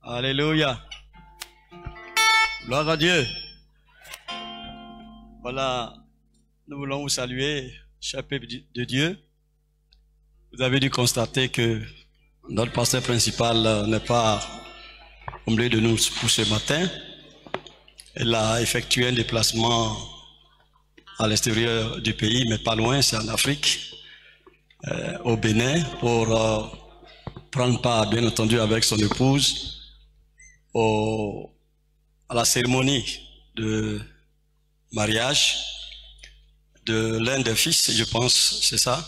Alléluia. Gloire à Dieu. Voilà, nous voulons vous saluer, cher peuple de Dieu. Vous avez dû constater que notre pasteur principal n'est pas au milieu de nous pour ce matin. Il a effectué un déplacement à l'extérieur du pays, mais pas loin, c'est en Afrique, au Bénin, pour prendre part, bien entendu, avec son épouse, à la cérémonie de mariage de l'un des fils, je pense, c'est ça,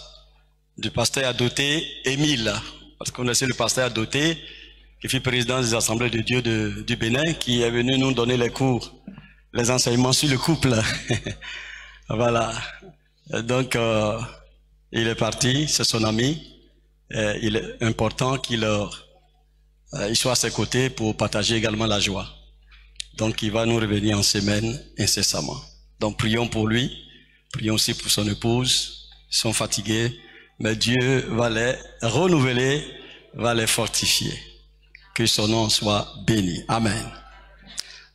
du pasteur adopté Émile. Parce qu'on connaissait le pasteur adopté qui fut président des Assemblées de Dieu du Bénin, qui est venu nous donner les cours, les enseignements sur le couple. Voilà. Donc, il est parti, c'est son ami. Il est important qu'il soit à ses côtés pour partager également la joie. Donc, il va nous revenir en semaine incessamment. Donc, prions pour lui. Prions aussi pour son épouse. Ils sont fatigués, mais Dieu va les renouveler, va les fortifier. Que son nom soit béni. Amen.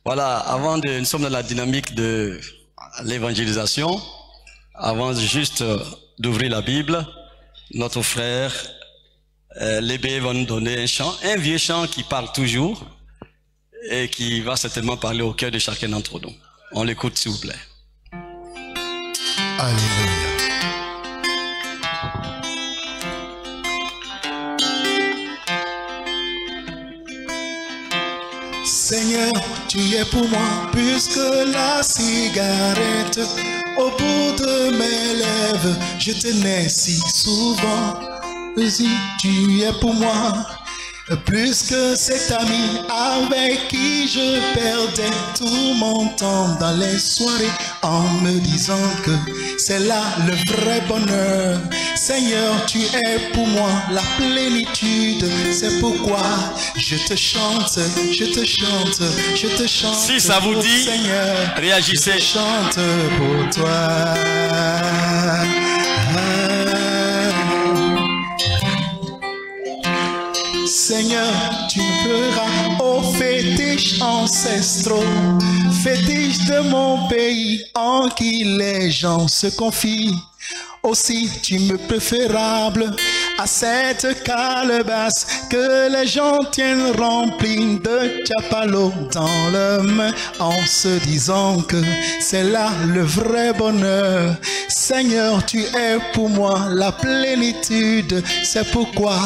Voilà, nous sommes dans la dynamique de l'évangélisation. Avant juste d'ouvrir la Bible, notre frère Lébé va nous donner un chant, un vieux chant qui parle toujours et qui va certainement parler au cœur de chacun d'entre nous. On l'écoute s'il vous plaît. Alléluia. Seigneur, tu es pour moi plus que la cigarette. Au bout de mes lèvres, je tenais si souvent. Si tu es pour moi plus que cet ami avec qui je perdais tout mon temps dans les soirées en me disant que c'est là le vrai bonheur. Seigneur, tu es pour moi la plénitude. C'est pourquoi je te chante, je te chante, je te chante. Si ça vous dit, Seigneur, réagissez. Je te chante pour toi. Seigneur, tu feras aux fétiches ancestraux, fétiches de mon pays en qui les gens se confient. Aussi tu me préférable à cette calebasse que les gens tiennent remplie de chapalo dans leurs mains en se disant que c'est là le vrai bonheur. Seigneur, tu es pour moi la plénitude. C'est pourquoi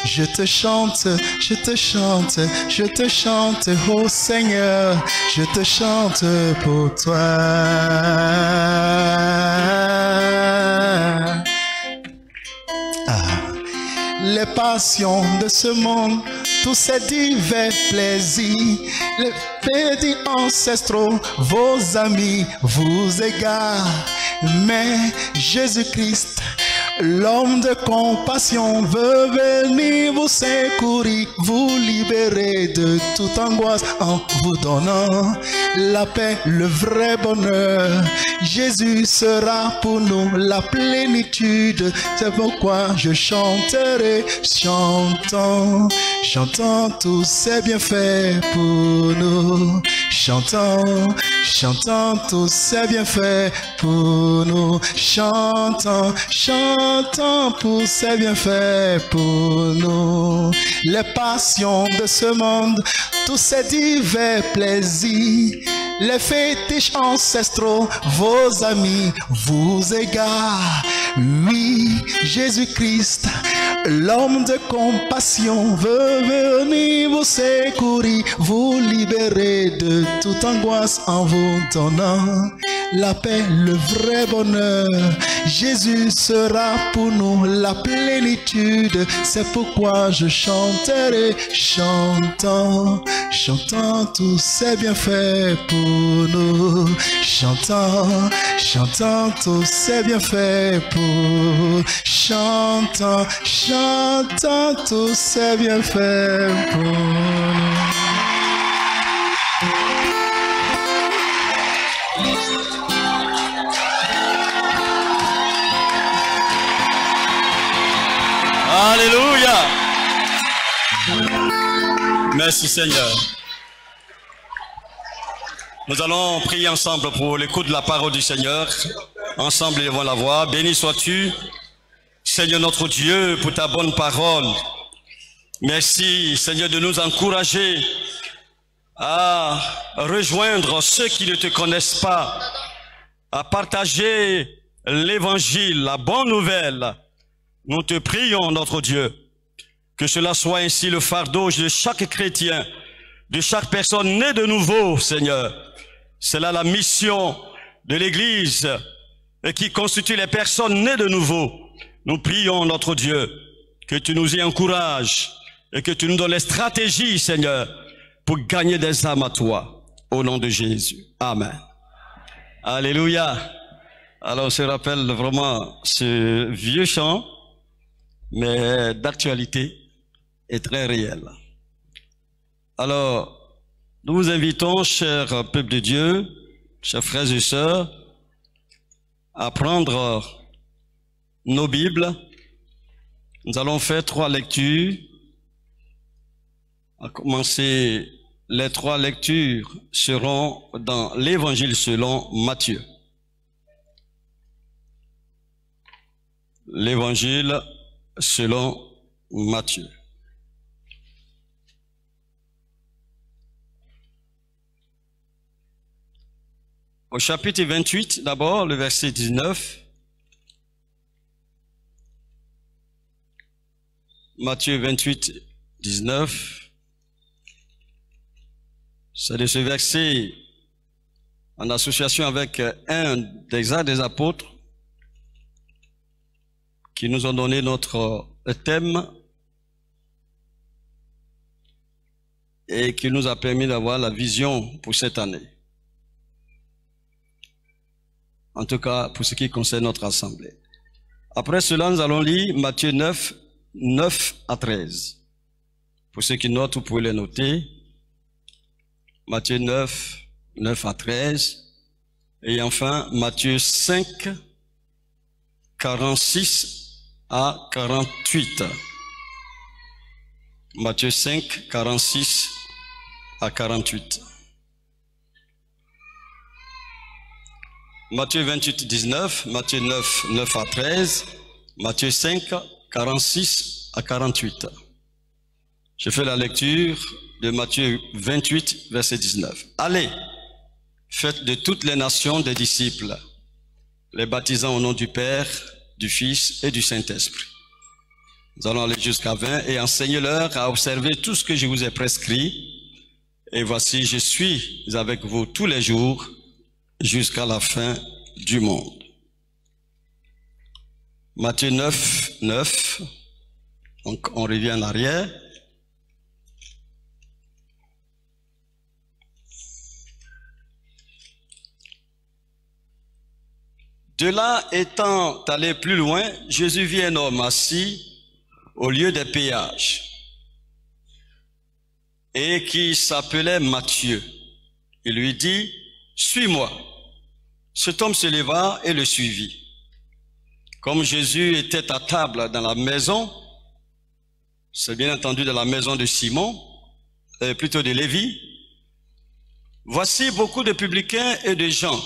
je te chante, je te chante, je te chante, oh Seigneur, je te chante pour toi. Les passions de ce monde, tous ces divers plaisirs, les petits ancestraux, vos amis vous égarent. Mais Jésus-Christ, l'homme de compassion, veut venir vous secourir, vous libérer de toute angoisse en vous donnant la paix, le vrai bonheur. Jésus sera pour nous la plénitude. C'est pourquoi je chanterai, chantant, chantant tous ces bienfaits pour nous. Chantant, chantant tous ces bienfaits pour nous. Chantant, chantant pour ces bienfaits pour nous. Les passions de ce monde, tous ces divers plaisirs, les fétiches ancestraux, vos amis vous égarent. Oui, Jésus-Christ, l'homme de compassion, veut venir vous secourir, vous libérer de toute angoisse en vous donnant la paix, le vrai bonheur. Jésus sera pour nous la plénitude. C'est pourquoi je chanterai, chantant, chantant tous ces bienfaits pour nous. Chantant, chantant tous ces bienfaits pour nous. Chantant, chantant tous ces bienfaits pour nous. Alléluia. Merci Seigneur. Nous allons prier ensemble pour l'écoute de la parole du Seigneur. Ensemble, élevons la voix. Béni sois-tu, Seigneur notre Dieu, pour ta bonne parole. Merci, Seigneur, de nous encourager à rejoindre ceux qui ne te connaissent pas, à partager l'évangile, la bonne nouvelle. Nous te prions, notre Dieu, que cela soit ainsi le fardeau de chaque chrétien, de chaque personne née de nouveau, Seigneur. C'est là la mission de l'Église et qui constitue les personnes nées de nouveau. Nous prions, notre Dieu, que tu nous y encourages et que tu nous donnes les stratégies, Seigneur, pour gagner des âmes à toi, au nom de Jésus. Amen. Alléluia. Alors, on se rappelle vraiment ce vieux chant, mais d'actualité et très réel. Alors, nous vous invitons, chers peuple de Dieu, chers frères et sœurs, à prendre nos Bibles. Nous allons faire 3 lectures. À commencer, les 3 lectures seront dans l'Évangile selon Matthieu. L'Évangile selon Matthieu. Au chapitre 28, d'abord, le verset 19. Matthieu 28, 19. C'est de ce verset, en association avec un des actes des apôtres, qui nous ont donné notre thème et qui nous a permis d'avoir la vision pour cette année. En tout cas, pour ce qui concerne notre assemblée. Après cela, nous allons lire Matthieu 9, 9 à 13. Pour ceux qui notent, vous pouvez les noter. Matthieu 9, 9 à 13. Et enfin, Matthieu 5, 46 à 48. Matthieu 5, 46 à 48. Matthieu 28, 19, Matthieu 9, 9 à 13, Matthieu 5, 46 à 48. Je fais la lecture de Matthieu 28, verset 19. Allez, faites de toutes les nations des disciples, les baptisant au nom du Père, du Fils et du Saint-Esprit. Nous allons aller jusqu'à 20 et enseignez-leur à observer tout ce que je vous ai prescrit. Et voici, je suis avec vous tous les jours, jusqu'à la fin du monde. Matthieu 9, 9. Donc, on revient en arrière. De là, étant allé plus loin, Jésus vit un homme assis au lieu des péages et qui s'appelait Matthieu. Il lui dit, suis-moi. Cet homme se leva et le suivit. Comme Jésus était à table dans la maison, c'est bien entendu dans la maison de Simon, plutôt de Lévi, voici beaucoup de publicains et de gens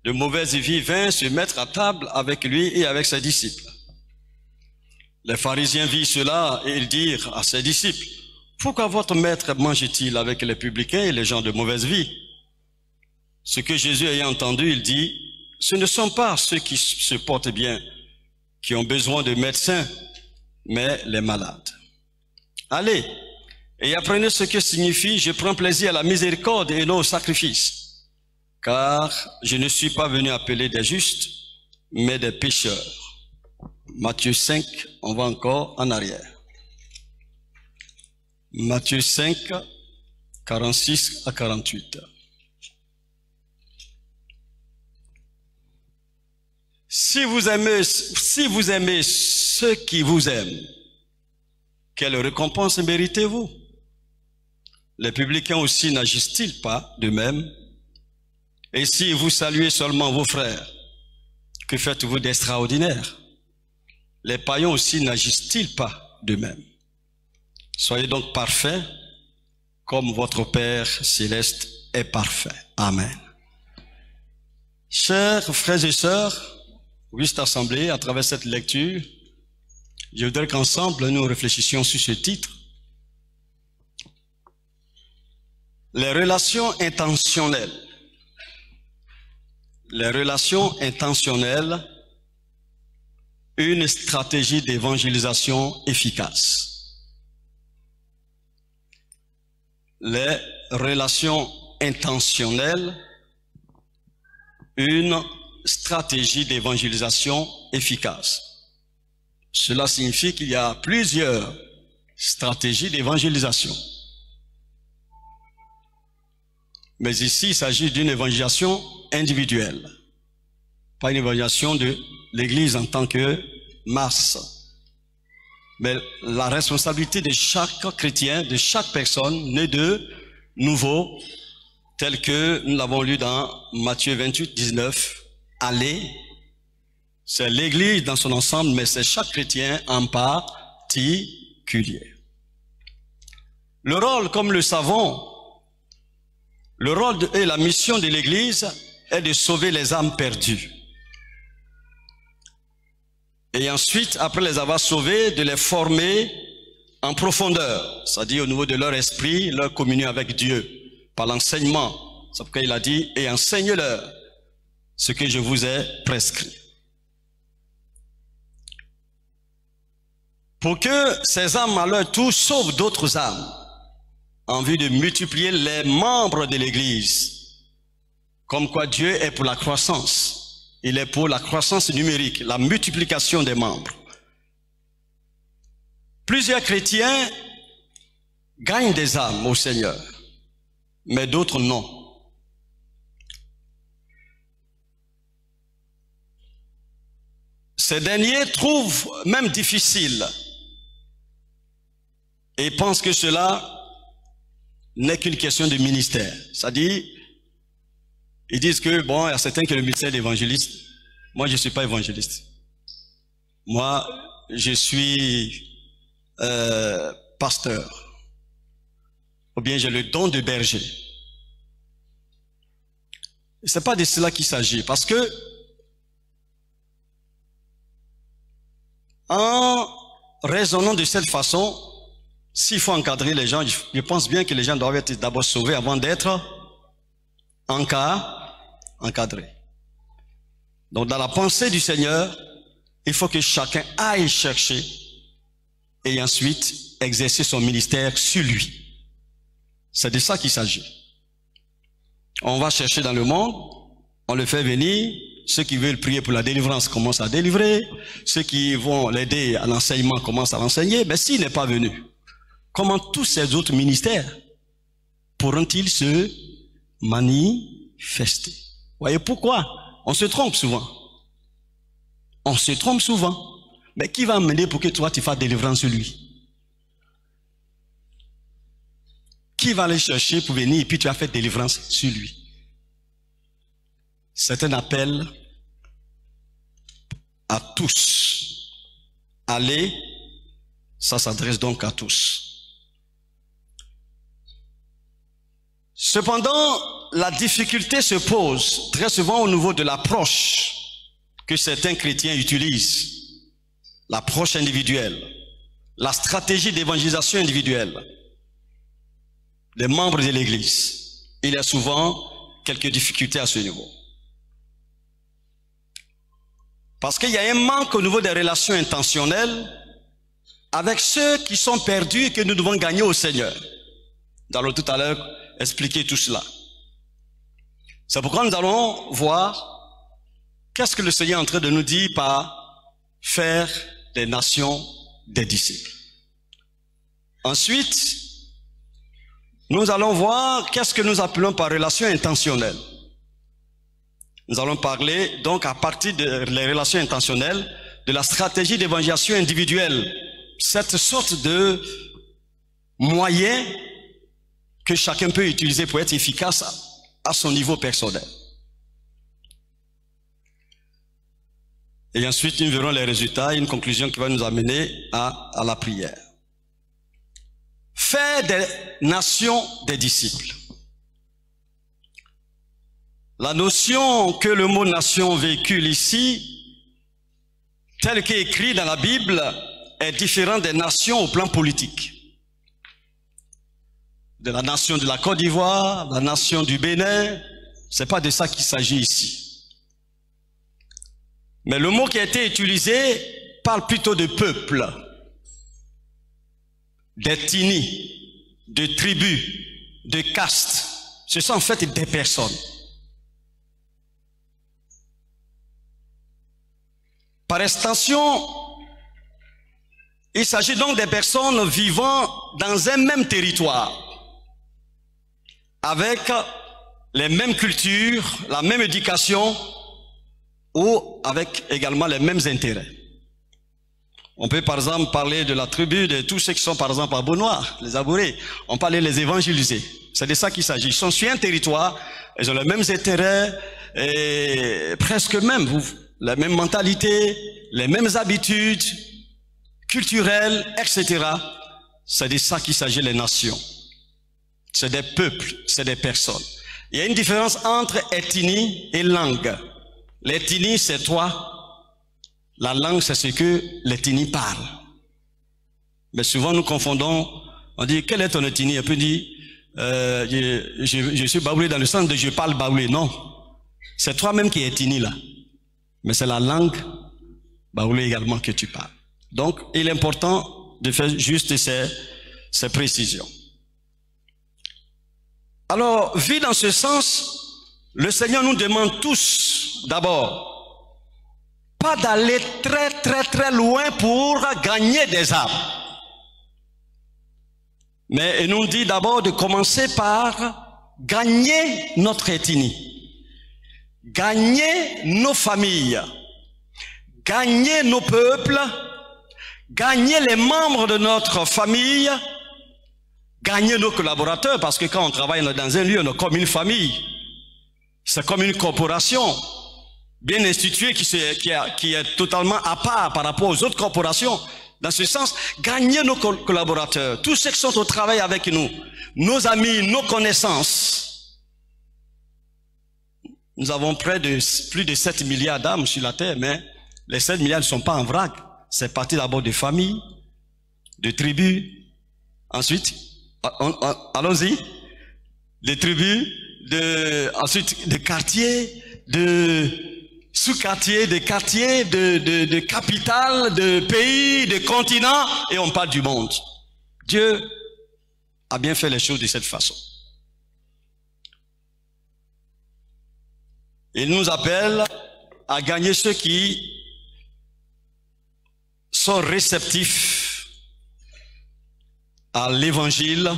de mauvaise vie vinrent se mettre à table avec lui et avec ses disciples. Les pharisiens virent cela et ils dirent à ses disciples, pourquoi votre maître mange-t-il avec les publicains et les gens de mauvaise vie? Ce que Jésus ayant entendu, il dit, ce ne sont pas ceux qui se portent bien, qui ont besoin de médecins, mais les malades. Allez, et apprenez ce que signifie, je prends plaisir à la miséricorde et non au sacrifice, car je ne suis pas venu appeler des justes, mais des pécheurs. Matthieu 5, on va encore en arrière. Matthieu 5, 46 à 48. Si vous aimez ceux qui vous aiment, quelle récompense méritez-vous? Les publicains aussi n'agissent-ils pas de même? Et si vous saluez seulement vos frères, que faites-vous d'extraordinaire? Les païens aussi n'agissent-ils pas de même? Soyez donc parfaits, comme votre Père céleste est parfait. Amen. Chers frères et sœurs, Auguste Assemblée, à travers cette lecture, je voudrais qu'ensemble nous réfléchissions sur ce titre. Les relations intentionnelles. Les relations intentionnelles, une stratégie d'évangélisation efficace. Les relations intentionnelles, une stratégie d'évangélisation efficace. Cela signifie qu'il y a plusieurs stratégies d'évangélisation. Mais ici, il s'agit d'une évangélisation individuelle, pas une évangélisation de l'Église en tant que masse. Mais la responsabilité de chaque chrétien, de chaque personne née de nouveau, tel que nous l'avons lu dans Matthieu 28, 19, allez, c'est l'Église dans son ensemble, mais c'est chaque chrétien en particulier. Le rôle, comme le savons, le rôle et la mission de l'Église est de sauver les âmes perdues. Et ensuite, après les avoir sauvées, de les former en profondeur, c'est-à-dire au niveau de leur esprit, leur communion avec Dieu, par l'enseignement. C'est pourquoi il a dit, et enseigne-leur ce que je vous ai prescrit. Pour que ces âmes à leur tour sauvent d'autres âmes, en vue de multiplier les membres de l'Église. Comme quoi Dieu est pour la croissance. Il est pour la croissance numérique, la multiplication des membres. Plusieurs chrétiens gagnent des âmes au Seigneur, mais d'autres non. Ces derniers trouvent même difficile et pensent que cela n'est qu'une question de ministère. C'est-à-dire, ils disent que, bon, il y a certains qui ont le ministère d'évangéliste. Moi, je ne suis pas évangéliste. Moi, je suis pasteur. Ou bien j'ai le don de berger. Ce n'est pas de cela qu'il s'agit. Parce que, en raisonnant de cette façon, s'il faut encadrer les gens, je pense bien que les gens doivent être d'abord sauvés avant d'être encadrés. Donc dans la pensée du Seigneur, il faut que chacun aille chercher et ensuite exercer son ministère sur lui. C'est de ça qu'il s'agit. On va chercher dans le monde, on le fait venir, ceux qui veulent prier pour la délivrance commencent à délivrer, ceux qui vont l'aider à l'enseignement commencent à l'enseigner, mais s'il n'est pas venu, comment tous ces autres ministères pourront-ils se manifester? Voyez pourquoi? On se trompe souvent. On se trompe souvent. Mais qui va amener pour que toi tu fasses délivrance sur lui? Qui va aller chercher pour venir et puis tu as fait délivrance sur lui? C'est un appel à tous. Allez, ça s'adresse donc à tous. Cependant, la difficulté se pose très souvent au niveau de l'approche que certains chrétiens utilisent, l'approche individuelle, la stratégie d'évangélisation individuelle des membres de l'Église. Il y a souvent quelques difficultés à ce niveau. Parce qu'il y a un manque au niveau des relations intentionnelles avec ceux qui sont perdus et que nous devons gagner au Seigneur. Nous allons tout à l'heure expliquer tout cela. C'est pourquoi nous allons voir qu'est-ce que le Seigneur est en train de nous dire par faire des nations des disciples. Ensuite, nous allons voir qu'est-ce que nous appelons par relation intentionnelle. Nous allons parler donc à partir de les relations intentionnelles de la stratégie d'évangélisation individuelle, cette sorte de moyen que chacun peut utiliser pour être efficace à son niveau personnel. Et ensuite, nous verrons les résultats et une conclusion qui va nous amener à la prière. faire des nations des disciples. La notion que le mot nation véhicule ici, tel qu'écrit dans la Bible, est différent des nations au plan politique. De la nation de la Côte d'Ivoire, la nation du Bénin, c'est pas de ça qu'il s'agit ici. Mais le mot qui a été utilisé parle plutôt de peuple, d'ethnie, de tribus, de castes. Ce sont en fait des personnes. Par extension, il s'agit donc des personnes vivant dans un même territoire, avec les mêmes cultures, la même éducation, ou avec également les mêmes intérêts. On peut par exemple parler de la tribu de tous ceux qui sont par exemple à Beaunois, les Abourés. On parlait les évangélisés. C'est de ça qu'il s'agit. Ils sont sur un territoire, ils ont les mêmes intérêts, et presque même, la même mentalité, les mêmes habitudes culturelles, etc. C'est de ça qu'il s'agit, les nations. C'est des peuples, c'est des personnes. Il y a une différence entre ethnie et langue. L'ethnie, c'est toi. La langue, c'est ce que l'ethnie parle. Mais souvent, nous confondons. On dit, quelle est ton ethnie? On peut dire, je suis baoulé dans le sens de je parle baoulé. Non. C'est toi-même qui es ethnie là. Mais c'est la langue baoulé également que tu parles. Donc, il est important de faire juste ces précisions. Alors, vu dans ce sens, le Seigneur nous demande tous, d'abord, pas d'aller très loin pour gagner des âmes. Mais il nous dit d'abord de commencer par gagner notre ethnie, gagner nos familles, gagner nos peuples, gagner les membres de notre famille, gagner nos collaborateurs, parce que quand on travaille dans un lieu, on est comme une famille. C'est comme une corporation bien instituée qui est totalement à part par rapport aux autres corporations. Dans ce sens, gagner nos collaborateurs, tous ceux qui sont au travail avec nous, nos amis, nos connaissances. Nous avons plus de 7 milliards d'âmes sur la terre, mais les 7 milliards ne sont pas en vrac. C'est parti d'abord de familles, de tribus. Ensuite, allons-y, des tribus, ensuite de quartiers, de sous-quartiers, de quartiers, de capitales, de pays, de continents, et on parle du monde. Dieu a bien fait les choses de cette façon. Il nous appelle à gagner ceux qui sont réceptifs à l'évangile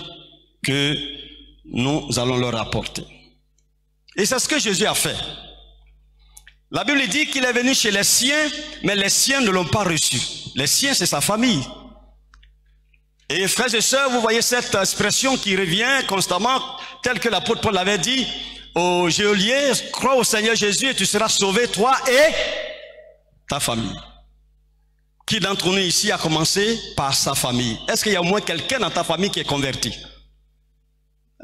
que nous allons leur apporter. Et c'est ce que Jésus a fait. La Bible dit qu'il est venu chez les siens, mais les siens ne l'ont pas reçu. Les siens, c'est sa famille. Et frères et sœurs, vous voyez cette expression qui revient constamment, telle que l'apôtre Paul l'avait dit aux geôliers, crois au Seigneur Jésus et tu seras sauvé, toi et ta famille. Qui d'entre nous ici a commencé par sa famille? Est-ce qu'il y a au moins quelqu'un dans ta famille qui est converti?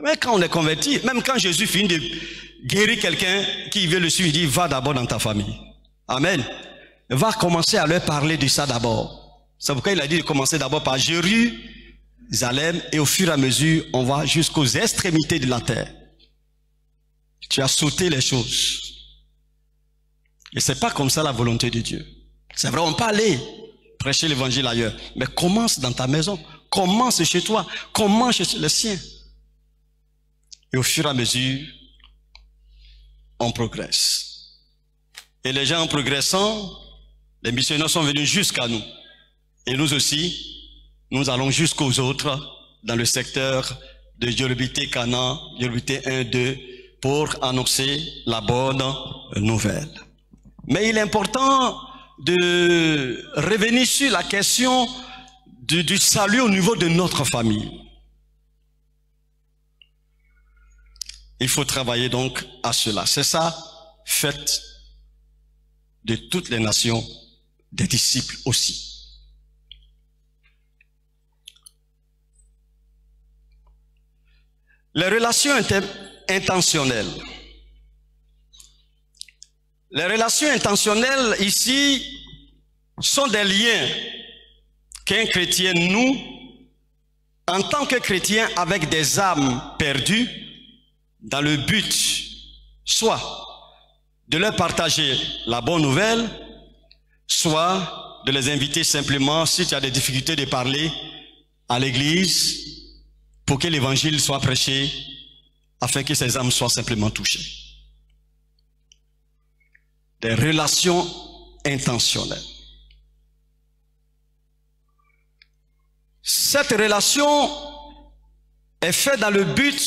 Mais quand on est converti, même quand Jésus finit de guérir quelqu'un qui veut le suivre, il dit, va d'abord dans ta famille. Amen. Va commencer à leur parler de ça d'abord. C'est pourquoi il a dit de commencer d'abord par Jérusalem, et au fur et à mesure, on va jusqu'aux extrémités de la terre. Tu as sauté les choses. Et c'est pas comme ça la volonté de Dieu. C'est vrai, on peut aller prêcher l'évangile ailleurs, mais commence dans ta maison, commence chez toi, commence chez les siens. Et au fur et à mesure, on progresse. Et les gens en progressant, les missionnaires sont venus jusqu'à nous. Et nous aussi, nous allons jusqu'aux autres dans le secteur de Yorubité, Cana, Yorubité 1, 2, pour annoncer la bonne nouvelle. Mais il est important de revenir sur la question du salut au niveau de notre famille. Il faut travailler donc à cela. C'est ça, faites de toutes les nations des disciples aussi. Les relations intentionnelles. Les relations intentionnelles ici sont des liens qu'un chrétien noue en tant que chrétien avec des âmes perdues dans le but soit de leur partager la bonne nouvelle, soit de les inviter simplement, si tu as des difficultés de parler, à l'église pour que l'évangile soit prêché afin que ces âmes soient simplement touchées. Des relations intentionnelles. Cette relation est faite dans le but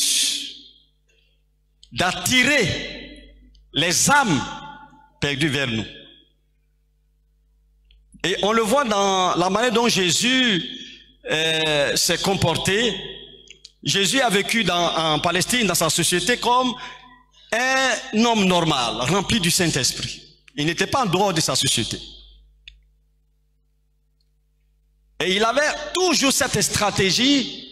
d'attirer les âmes perdues vers nous. Et on le voit dans la manière dont Jésus s'est comporté. Jésus a vécu en Palestine, dans sa société, comme un homme normal, rempli du Saint-Esprit. Il n'était pas en dehors de sa société. Et il avait toujours cette stratégie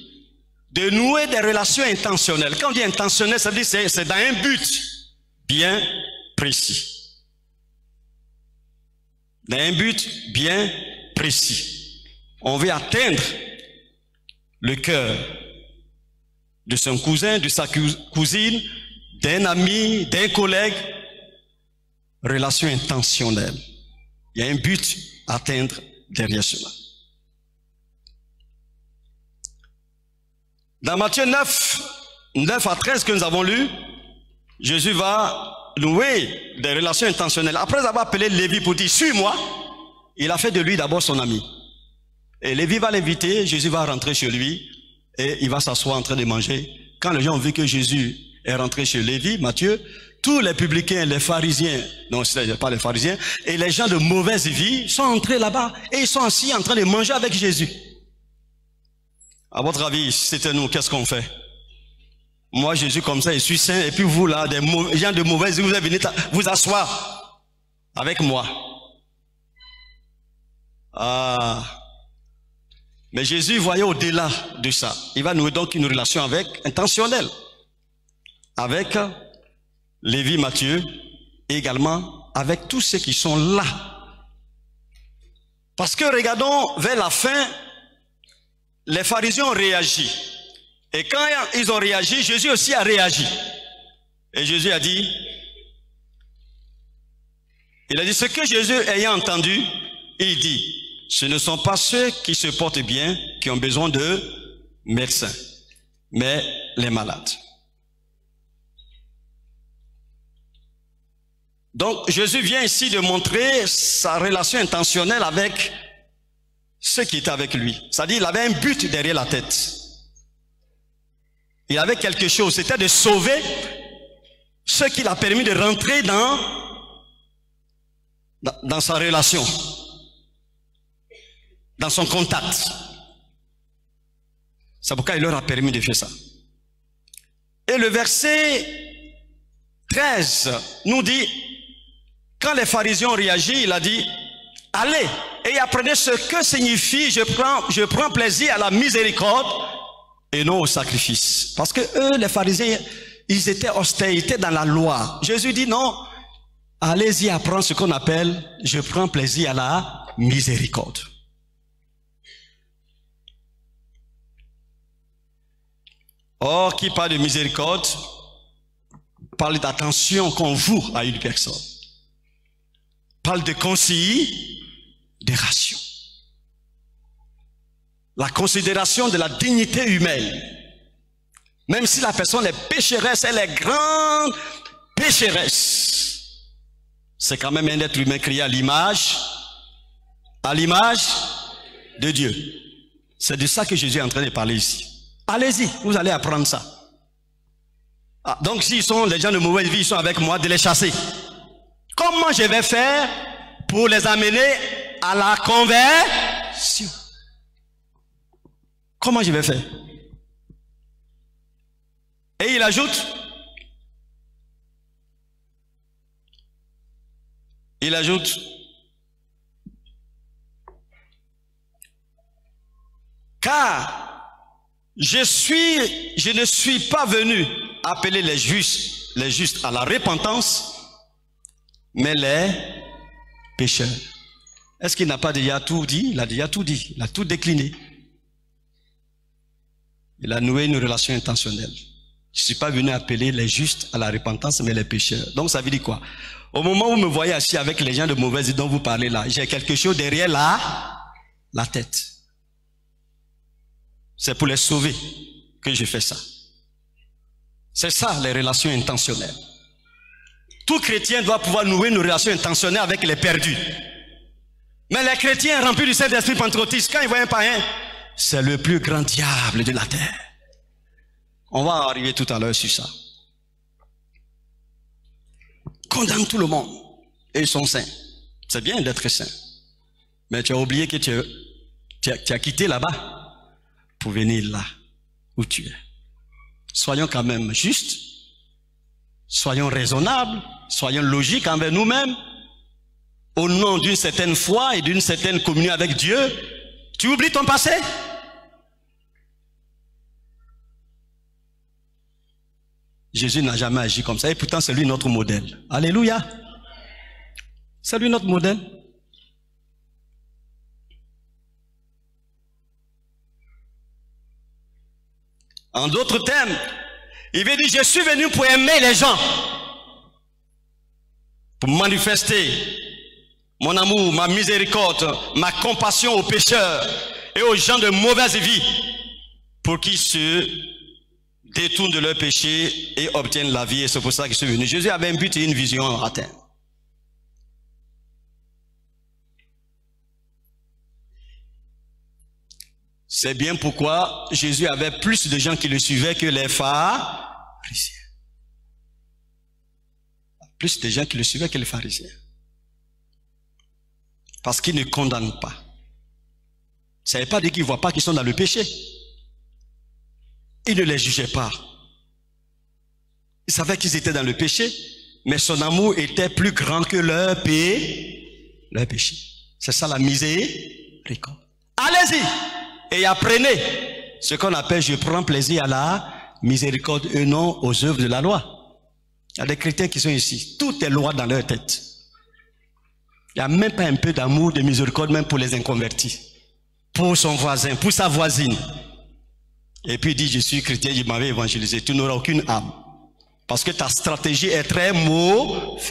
de nouer des relations intentionnelles. Quand on dit intentionnel, ça veut dire que c'est dans un but bien précis. Dans un but bien précis. On veut atteindre le cœur de son cousin, de sa cousine, d'un ami, d'un collègue. Relation intentionnelle. Il y a un but à atteindre derrière cela. Dans Matthieu 9, 9 à 13 que nous avons lu, Jésus va louer des relations intentionnelles. Après avoir appelé Lévi pour dire « Suis-moi », il a fait de lui d'abord son ami. Et Lévi va l'inviter, Jésus va rentrer chez lui et il va s'asseoir en train de manger. Quand les gens ont vu que Jésus est rentré chez Lévi, Matthieu, tous les publicains, les pharisiens, non, ce n'est pas les pharisiens, et les gens de mauvaise vie sont entrés là-bas et ils sont assis en train de manger avec Jésus. À votre avis, si c'était nous, qu'est-ce qu'on fait? Moi, Jésus comme ça, je suis saint, et puis vous là, des gens de mauvaise vie, vous êtes venus vous asseoir avec moi. Ah. Mais Jésus voyait au-delà de ça. Il va nouer donc une relation intentionnelle avec Lévi, Matthieu, et également avec tous ceux qui sont là. Parce que regardons vers la fin, les pharisiens ont réagi. Et quand ils ont réagi, Jésus aussi a réagi. Et Jésus a dit, ce que Jésus ayant entendu, il dit, ce ne sont pas ceux qui se portent bien qui ont besoin de médecins, mais les malades. Donc Jésus vient ici de montrer sa relation intentionnelle avec ceux qui étaient avec lui. C'est-à-dire qu'il avait un but derrière la tête. Il avait quelque chose, c'était de sauver ce qui l'a permis de rentrer dans sa relation, dans son contact. C'est pourquoi il leur a permis de faire ça. Et le verset 13 nous dit, quand les pharisiens ont réagi, il a dit, allez et apprenez ce que signifie je prends plaisir à la miséricorde et non au sacrifice. Parce que eux, les pharisiens, ils étaient austères, ils étaient dans la loi. Jésus dit non, allez-y apprendre ce qu'on appelle je prends plaisir à la miséricorde. Or, qui parle de miséricorde, parle d'attention qu'on voue à une personne. Parle de considération. La considération de la dignité humaine. Même si la personne est pécheresse, elle est grande pécheresse. C'est quand même un être humain créé à l'image de Dieu. C'est de ça que Jésus est en train de parler ici. Allez-y, vous allez apprendre ça. Ah, donc s'ils sont les gens de mauvaise vie, ils sont avec moi, de les chasser. Comment je vais faire pour les amener à la conversion? Comment je vais faire? Et il ajoute, car je ne suis pas venu appeler les justes à la repentance, mais les pécheurs. Est-ce qu'il n'a pas déjà tout dit? Il a déjà tout dit, il a tout décliné. Il a noué une relation intentionnelle. Je ne suis pas venu appeler les justes à la repentance, mais les pécheurs. Donc ça veut dire quoi? Au moment où vous me voyez assis avec les gens de mauvaise idée dont vous parlez là, j'ai quelque chose derrière la tête. C'est pour les sauver que je fais ça. C'est ça les relations intentionnelles. Tout chrétien doit pouvoir nouer une relation intentionnelle avec les perdus. Mais les chrétiens remplis du Saint-Esprit pentecôtiste, quand ils voient un païen, c'est le plus grand diable de la terre. On va arriver tout à l'heure sur ça. Condamne tout le monde. Et ils sont saints. C'est bien d'être saint. Mais tu as oublié que tu as quitté là-bas pour venir là où tu es. Soyons quand même justes. Soyons raisonnables. Soyons logiques envers nous-mêmes. Au nom d'une certaine foi et d'une certaine communion avec Dieu, tu oublies ton passé? Jésus n'a jamais agi comme ça et pourtant c'est lui notre modèle. Alléluia. C'est lui notre modèle. En d'autres termes, il veut dire je suis venu pour aimer les gens, pour manifester mon amour, ma miséricorde, ma compassion aux pécheurs et aux gens de mauvaise vie pour qu'ils se détournent de leurs péchés et obtiennent la vie. Et c'est pour ça que je suis venu. Jésus avait un but et une vision à atteindre. C'est bien pourquoi Jésus avait plus de gens qui le suivaient que les pharisiens. Plus de gens qui le suivaient que les pharisiens. Parce qu'ils ne condamnent pas. Ça ne veut pas dire qu'ils ne voient pas qu'ils sont dans le péché. Il ne les jugeait pas. Il savait qu'ils étaient dans le péché, mais son amour était plus grand que leur péché. C'est ça la miséricorde. Allez-y et apprenez ce qu'on appelle je prends plaisir à la miséricorde et non aux œuvres de la loi. Il y a des chrétiens qui sont ici, tout est loi dans leur tête. Il n'y a même pas un peu d'amour, de miséricorde, même pour les inconvertis. Pour son voisin, pour sa voisine. Et puis il dit, je suis chrétien, je m'avais évangélisé. Tu n'auras aucune âme. Parce que ta stratégie est très mauvaise.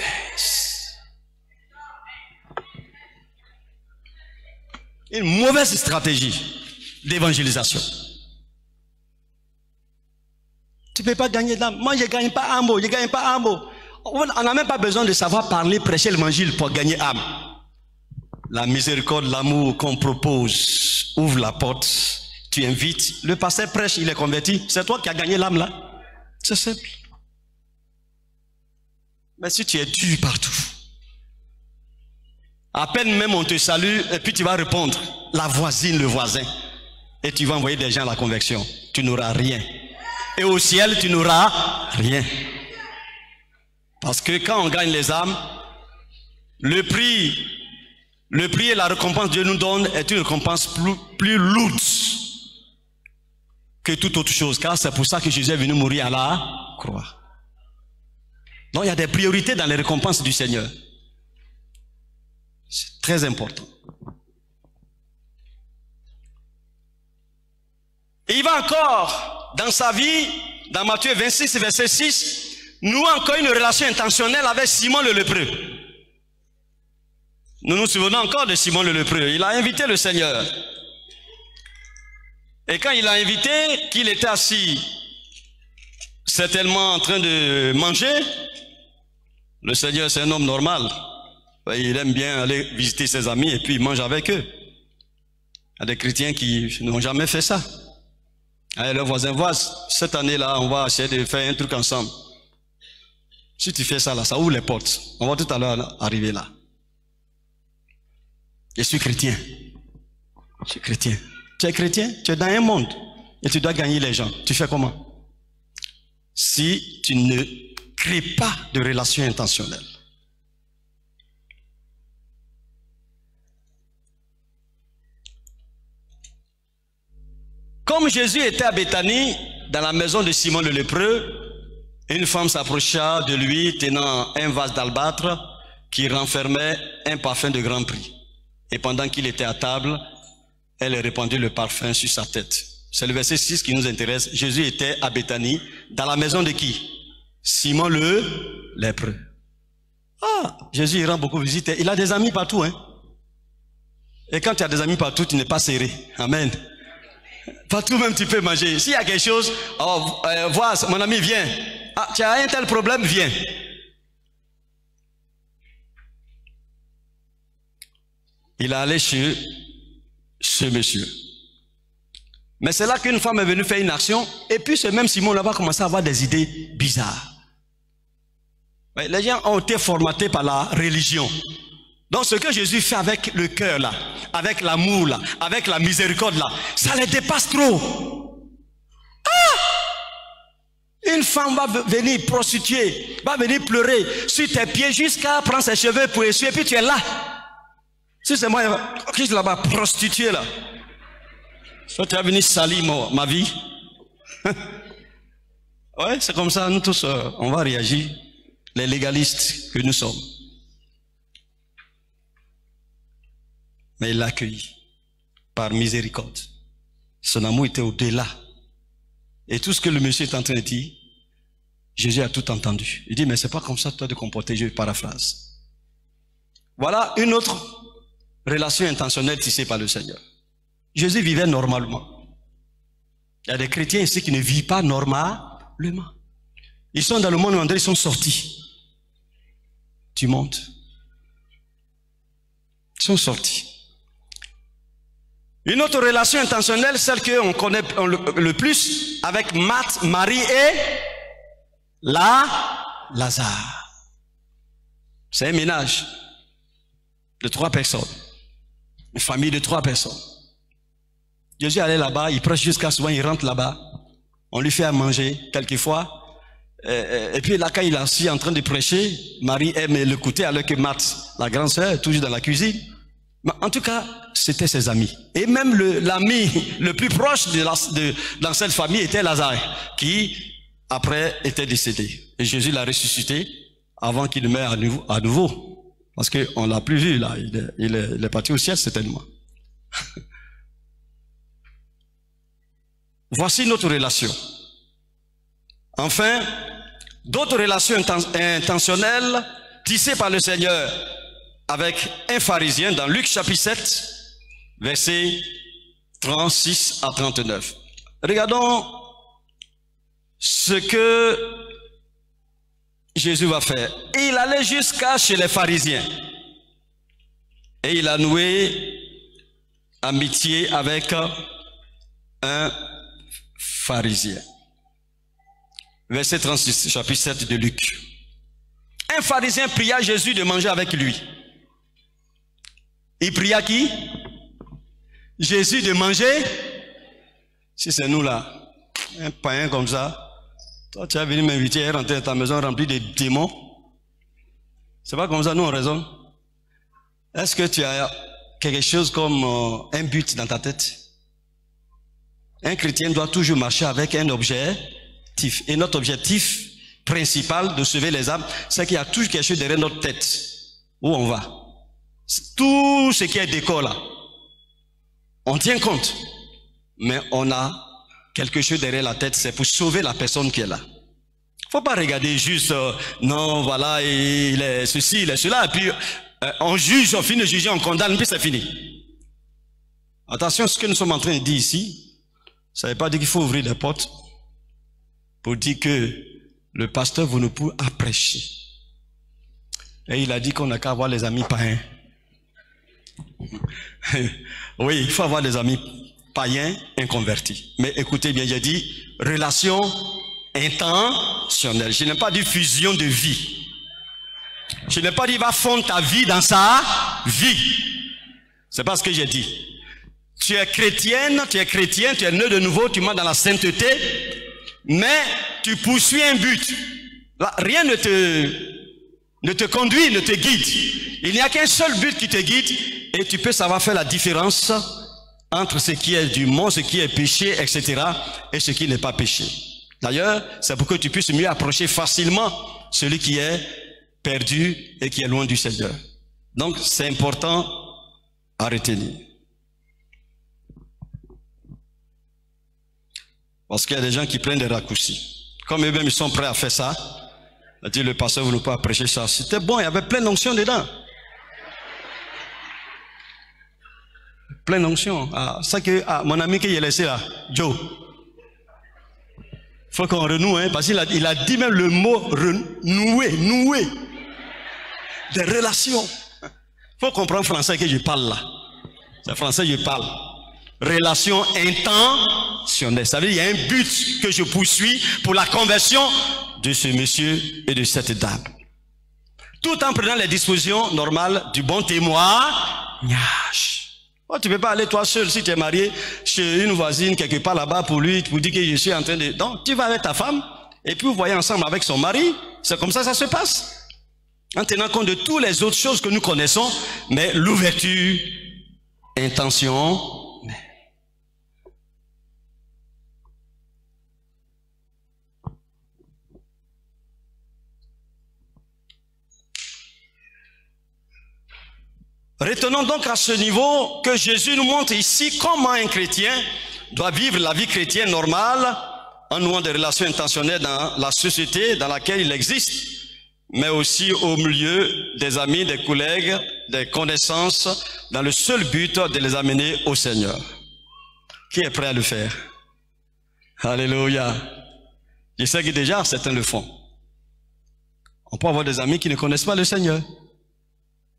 Une mauvaise stratégie d'évangélisation. Tu ne peux pas gagner d'âme. Moi, je ne gagne pas un mot, je ne gagne pas un mot. On n'a même pas besoin de savoir parler, prêcher l'évangile pour gagner âme. La miséricorde, l'amour qu'on propose, ouvre la porte, tu invites, le pasteur prêche, il est converti, c'est toi qui as gagné l'âme là. C'est simple. Mais si tu es dur partout, à peine même on te salue, et puis tu vas répondre, la voisine, le voisin, et tu vas envoyer des gens à la conversion, tu n'auras rien. Et au ciel, tu n'auras rien. Parce que quand on gagne les âmes, le prix et la récompense que Dieu nous donne est une récompense plus lourde que toute autre chose. Car c'est pour ça que Jésus est venu mourir à la croix. Donc il y a des priorités dans les récompenses du Seigneur. C'est très important. Et il va encore, dans sa vie, dans Matthieu 26, verset 6, nous encore une relation intentionnelle avec Simon le lépreux. Nous nous souvenons encore de Simon le lépreux. Il a invité le Seigneur. Et quand il l'a invité, qu'il était assis, certainement en train de manger, le Seigneur c'est un homme normal. Il aime bien aller visiter ses amis et puis il mange avec eux. Il y a des chrétiens qui n'ont jamais fait ça. Allez, leurs voisins, voient, cette année-là, on va essayer de faire un truc ensemble. Si tu fais ça là, ça ouvre les portes. On va tout à l'heure arriver là. Je suis chrétien. Je suis chrétien. Tu es chrétien, tu es dans un monde et tu dois gagner les gens. Tu fais comment? Si tu ne crées pas de relation intentionnelle. Comme Jésus était à Béthanie, dans la maison de Simon le lépreux, une femme s'approcha de lui tenant un vase d'albâtre qui renfermait un parfum de grand prix. Et pendant qu'il était à table, elle répandit le parfum sur sa tête. C'est le verset 6 qui nous intéresse. Jésus était à Béthanie, dans la maison de qui? Simon le lépreux. Ah, Jésus il rend beaucoup visite. Il a des amis partout, hein. Et quand tu as des amis partout, tu n'es pas serré. Amen. Partout même tu peux manger. S'il y a quelque chose, oh, vois, mon ami, viens. Ah, tu as un tel problème, viens. Il est allé chez ce monsieur. Mais c'est là qu'une femme est venue faire une action. Et puis ce même Simon là-bas commencé à avoir des idées bizarres. Les gens ont été formatés par la religion. Donc ce que Jésus fait avec le cœur là, avec l'amour là, avec la miséricorde là, ça les dépasse trop. Ah! Une femme va venir prostituer, va venir pleurer sur tes pieds jusqu'à prendre ses cheveux pour essuyer, et puis tu es là. Si c'est moi qui suis là-bas, prostitué là. Soit tu as venu salir ma vie. Ouais, c'est comme ça, nous tous, on va réagir. Les légalistes que nous sommes. Mais il l'a accueilli par miséricorde. Son amour était au-delà. Et tout ce que le monsieur est en train de dire, Jésus a tout entendu. Il dit, mais c'est pas comme ça que tu dois te comporter, je paraphrase. Voilà une autre relation intentionnelle tissée par le Seigneur. Jésus vivait normalement. Il y a des chrétiens ici qui ne vivent pas normalement. Ils sont dans le monde où ils sont sortis. Tu montes. Ils sont sortis. Une autre relation intentionnelle, celle qu'on connaît le plus, avec Marthe, Marie et Lazare. C'est un ménage de 3 personnes. Une famille de 3 personnes. Jésus allait là-bas, il prêche jusqu'à souvent, il rentre là-bas. On lui fait à manger, quelquefois. Et puis là, quand il est assis en train de prêcher, Marie aime l'écouter alors que Marthe, la grande sœur, est toujours dans la cuisine. Mais en tout cas, c'était ses amis. Et même l'ami le plus proche dans cette famille était Lazare, qui après était décédé. Et Jésus l'a ressuscité avant qu'il ne meure à nouveau. Parce qu'on ne l'a plus vu là, il est parti au ciel certainement. Voici notre relation. Enfin, d'autres relations intentionnelles tissées par le Seigneur avec un pharisien dans Luc chapitre 7, versets 36 à 39. Regardons ce que Jésus va faire. Et il allait jusqu'à chez les pharisiens. Et il a noué amitié avec un pharisien. Verset 36, chapitre 7 de Luc. Un pharisien pria Jésus de manger avec lui. Il pria qui? Jésus de manger. Si c'est nous là, un païen comme ça, toi tu es venu m'inviter à rentrer dans ta maison remplie de démons. C'est pas comme ça nous on raisonne. Est-ce que tu as quelque chose comme un but dans ta tête? Un chrétien doit toujours marcher avec un objectif. Et notre objectif principal de sauver les âmes, c'est qu'il y a toujours quelque chose derrière notre tête. Où on va. Tout ce qui est décor là, on tient compte. Mais on a quelque chose derrière la tête, c'est pour sauver la personne qui est là. Faut pas regarder juste, non, voilà, il est ceci, il est cela, et puis on juge, on finit de juger, on condamne, puis c'est fini. Attention, ce que nous sommes en train de dire ici, ça ne veut pas dire qu'il faut ouvrir les portes pour dire que le pasteur vous ne pouvez pas prêcher. Et il a dit qu'on n'a qu'à avoir les amis païens. Oui, il faut avoir des amis païens inconvertis. Mais écoutez bien, j'ai dit relation intentionnelle. Je n'ai pas dit fusion de vie. Je n'ai pas dit va fondre ta vie dans sa vie. C'est pas ce que j'ai dit. Tu es chrétienne, tu es chrétien, tu es né de nouveau, tu marches dans la sainteté, mais tu poursuis un but. Là, rien ne te conduit, ne te guide. Il n'y a qu'un seul but qui te guide et tu peux savoir faire la différence entre ce qui est du monde, ce qui est péché, etc., et ce qui n'est pas péché. D'ailleurs, c'est pour que tu puisses mieux approcher facilement celui qui est perdu et qui est loin du Seigneur. Donc, c'est important à retenir. Parce qu'il y a des gens qui prennent des raccourcis. Comme eux-mêmes, ils sont prêts à faire ça. Il a dit, le pasteur, vous ne pouvez pas prêcher ça. C'était bon, il y avait plein d'onctions dedans. Plein d'onctions. Ah, ça que mon ami qui est laissé là, Joe. Il faut qu'on renoue, hein, parce qu'il a dit même le mot renouer, nouer. Des relations. Il faut comprendre français que je parle là. C'est français que je parle. Relation intentionnelle. Ça veut dire qu'il y a un but que je poursuis pour la conversion de ce monsieur et de cette dame. Tout en prenant les dispositions normales du bon témoignage. Oh, tu ne peux pas aller toi seul si tu es marié chez une voisine quelque part là-bas pour lui, pour dire que je suis en train de... Donc, tu vas avec ta femme et puis vous voyez ensemble avec son mari. C'est comme ça que ça se passe. En tenant compte de toutes les autres choses que nous connaissons, mais l'ouverture, intention... Retenons donc à ce niveau que Jésus nous montre ici comment un chrétien doit vivre la vie chrétienne normale en nouant des relations intentionnelles dans la société dans laquelle il existe, mais aussi au milieu des amis, des collègues, des connaissances, dans le seul but de les amener au Seigneur. Qui est prêt à le faire? Alléluia. Je sais que déjà certains le font. On peut avoir des amis qui ne connaissent pas le Seigneur,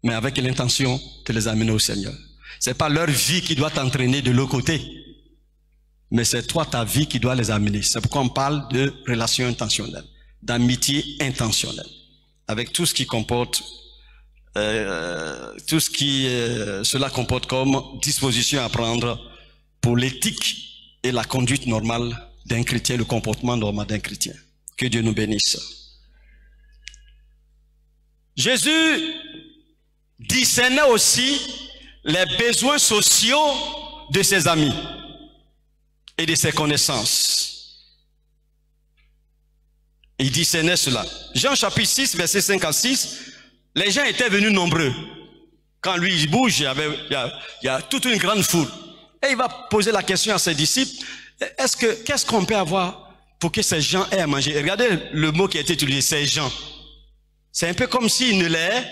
mais avec l'intention de les amener au Seigneur. Ce n'est pas leur vie qui doit t'entraîner de l'autre côté, mais c'est toi, ta vie, qui doit les amener. C'est pourquoi on parle de relations intentionnelles, d'amitié intentionnelle, avec tout ce qui comporte, cela comporte comme disposition à prendre pour l'éthique et la conduite normale d'un chrétien, le comportement normal d'un chrétien. Que Dieu nous bénisse. Jésus discernait aussi les besoins sociaux de ses amis et de ses connaissances. Il discernait cela. Jean chapitre 6, verset 5 à 6, les gens étaient venus nombreux. Quand lui il bouge, il y a toute une grande foule. Et il va poser la question à ses disciples, qu'est-ce qu'on peut avoir pour que ces gens aient à manger? Regardez le mot qui a été utilisé, ces gens. C'est un peu comme s'il ne les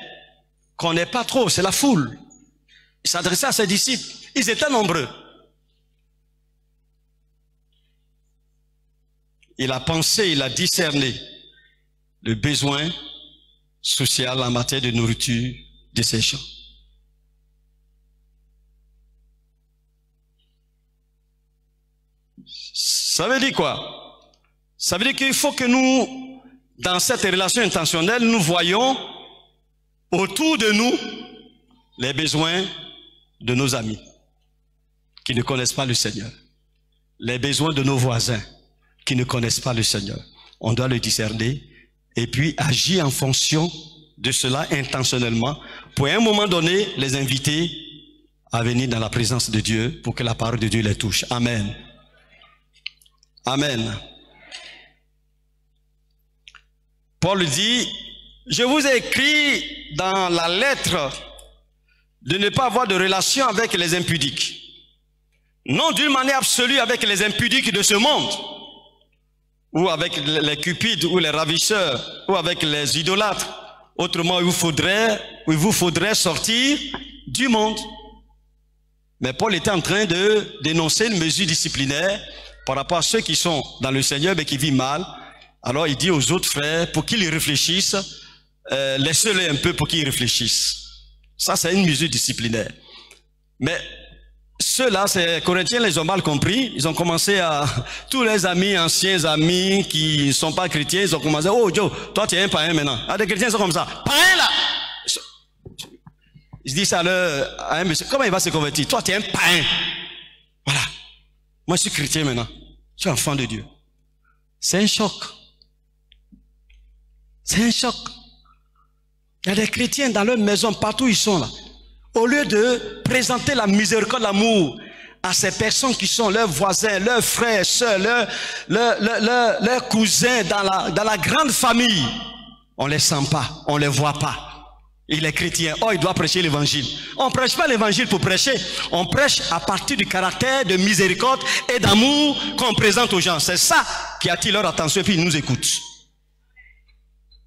connaît pas trop, c'est la foule. Il s'adressait à ses disciples. Ils étaient nombreux. Il a pensé, il a discerné le besoin social en matière de nourriture de ces gens. Ça veut dire quoi? Ça veut dire qu'il faut que nous, dans cette relation intentionnelle, nous voyons autour de nous les besoins de nos amis qui ne connaissent pas le Seigneur, les besoins de nos voisins qui ne connaissent pas le Seigneur. On doit le discerner et puis agir en fonction de cela intentionnellement pour à un moment donné les inviter à venir dans la présence de Dieu pour que la parole de Dieu les touche. Amen. Amen. Paul dit, je vous ai écrit dans la lettre de ne pas avoir de relation avec les impudiques. Non d'une manière absolue avec les impudiques de ce monde, ou avec les cupides, ou les ravisseurs, ou avec les idolâtres. Autrement, il vous faudrait sortir du monde. Mais Paul était en train de dénoncer une mesure disciplinaire par rapport à ceux qui sont dans le Seigneur mais qui vivent mal. Alors il dit aux autres frères, pour qu'ils réfléchissent, laissez-les un peu pour qu'ils réfléchissent. Ça, c'est une mesure disciplinaire. Mais ceux-là, ces Corinthiens, les ont mal compris. Ils ont commencé à... Tous les amis, anciens amis qui ne sont pas chrétiens, ils ont commencé, oh Joe, toi tu es un païen maintenant. Ah, des chrétiens sont comme ça. Païen là! Ils disent ça à un monsieur. Comment il va se convertir? Toi tu es un païen. Voilà. Moi je suis chrétien maintenant. Je suis enfant de Dieu. C'est un choc. C'est un choc. Il y a des chrétiens dans leur maison, partout où ils sont là. Au lieu de présenter la miséricorde, l'amour à ces personnes qui sont leurs voisins, leurs frères, sœurs, leurs cousins dans la grande famille. On ne les sent pas, on ne les voit pas. Il est chrétien, oh, il doit prêcher l'évangile. On ne prêche pas l'évangile pour prêcher. On prêche à partir du caractère de miséricorde et d'amour qu'on présente aux gens. C'est ça qui attire leur attention et puis ils nous écoutent.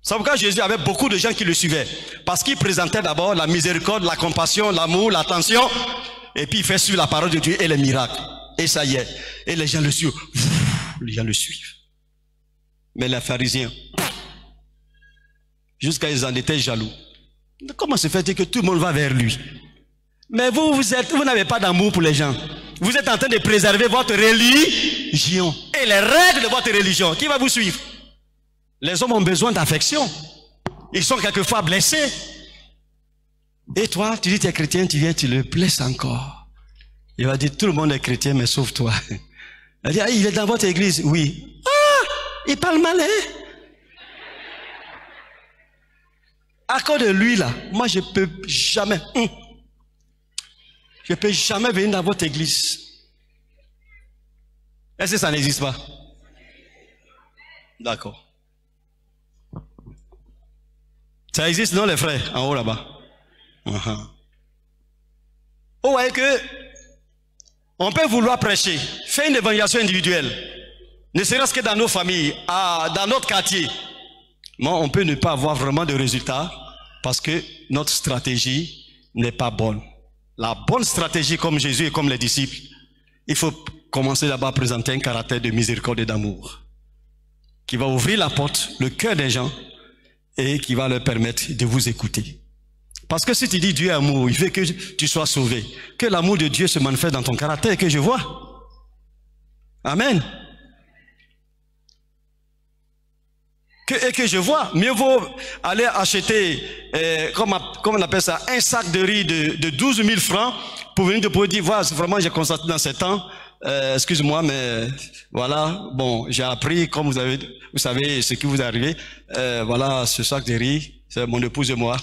C'est pourquoi Jésus avait beaucoup de gens qui le suivaient. Parce qu'il présentait d'abord la miséricorde, la compassion, l'amour, l'attention. Et puis il fait suivre la parole de Dieu et les miracles. Et ça y est. Et les gens le suivent. Les gens le suivent. Mais les pharisiens, jusqu'à ils en étaient jaloux. Comment se fait-il que tout le monde va vers lui? Mais vous n'avez pas d'amour pour les gens. Vous êtes en train de préserver votre religion et les règles de votre religion. Qui va vous suivre? Les hommes ont besoin d'affection. Ils sont quelquefois blessés. Et toi, tu dis tu es chrétien, tu viens, tu le blesses encore. Il va dire tout le monde est chrétien, mais sauf toi. Il va dire, ah, il est dans votre église. Oui. Ah, il parle mal, hein? À cause de lui là, moi je peux jamais venir dans votre église. Est-ce que ça n'existe pas? D'accord. Ça existe, non les frères, en haut là-bas? Vous voyez que on peut vouloir prêcher, faire une évangélisation individuelle, ne serait-ce que dans nos familles, dans notre quartier. Mais on peut ne pas avoir vraiment de résultats parce que notre stratégie n'est pas bonne. La bonne stratégie, comme Jésus et comme les disciples, il faut commencer d'abord à présenter un caractère de miséricorde et d'amour qui va ouvrir la porte, le cœur des gens et qui va leur permettre de vous écouter. Parce que si tu dis Dieu est amour, il veut que tu sois sauvé, que l'amour de Dieu se manifeste dans ton caractère et que je vois. Amen. Et que je vois, mieux vaut aller acheter, comment on appelle ça, un sac de riz de 12 000 francs pour venir te dire, voilà, vraiment j'ai constaté dans ces temps, excuse-moi, mais voilà, bon, j'ai appris, comme vous savez ce qui vous est arrivé, voilà, ce sac de riz, c'est mon épouse et moi,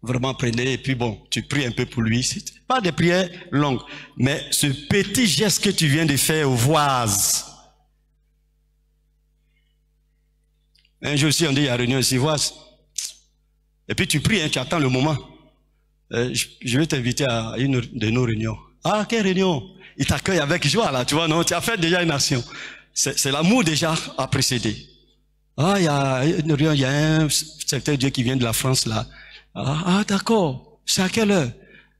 vraiment prenez, et puis bon, tu pries un peu pour lui, c'est pas des prières longues, mais ce petit geste que tu viens de faire aux voises. Un jour aussi, on dit, il y a réunion ici, voise. Et puis tu pries, hein, tu attends le moment. Je vais t'inviter à une de nos réunions. Ah, quelle réunion? Il t'accueille avec joie, là, tu vois, non? Tu as fait déjà une action. C'est l'amour déjà à précéder. Ah, il y a une réunion, il y a un secteur Dieu qui vient de la France, là. Ah, d'accord. C'est à quelle heure?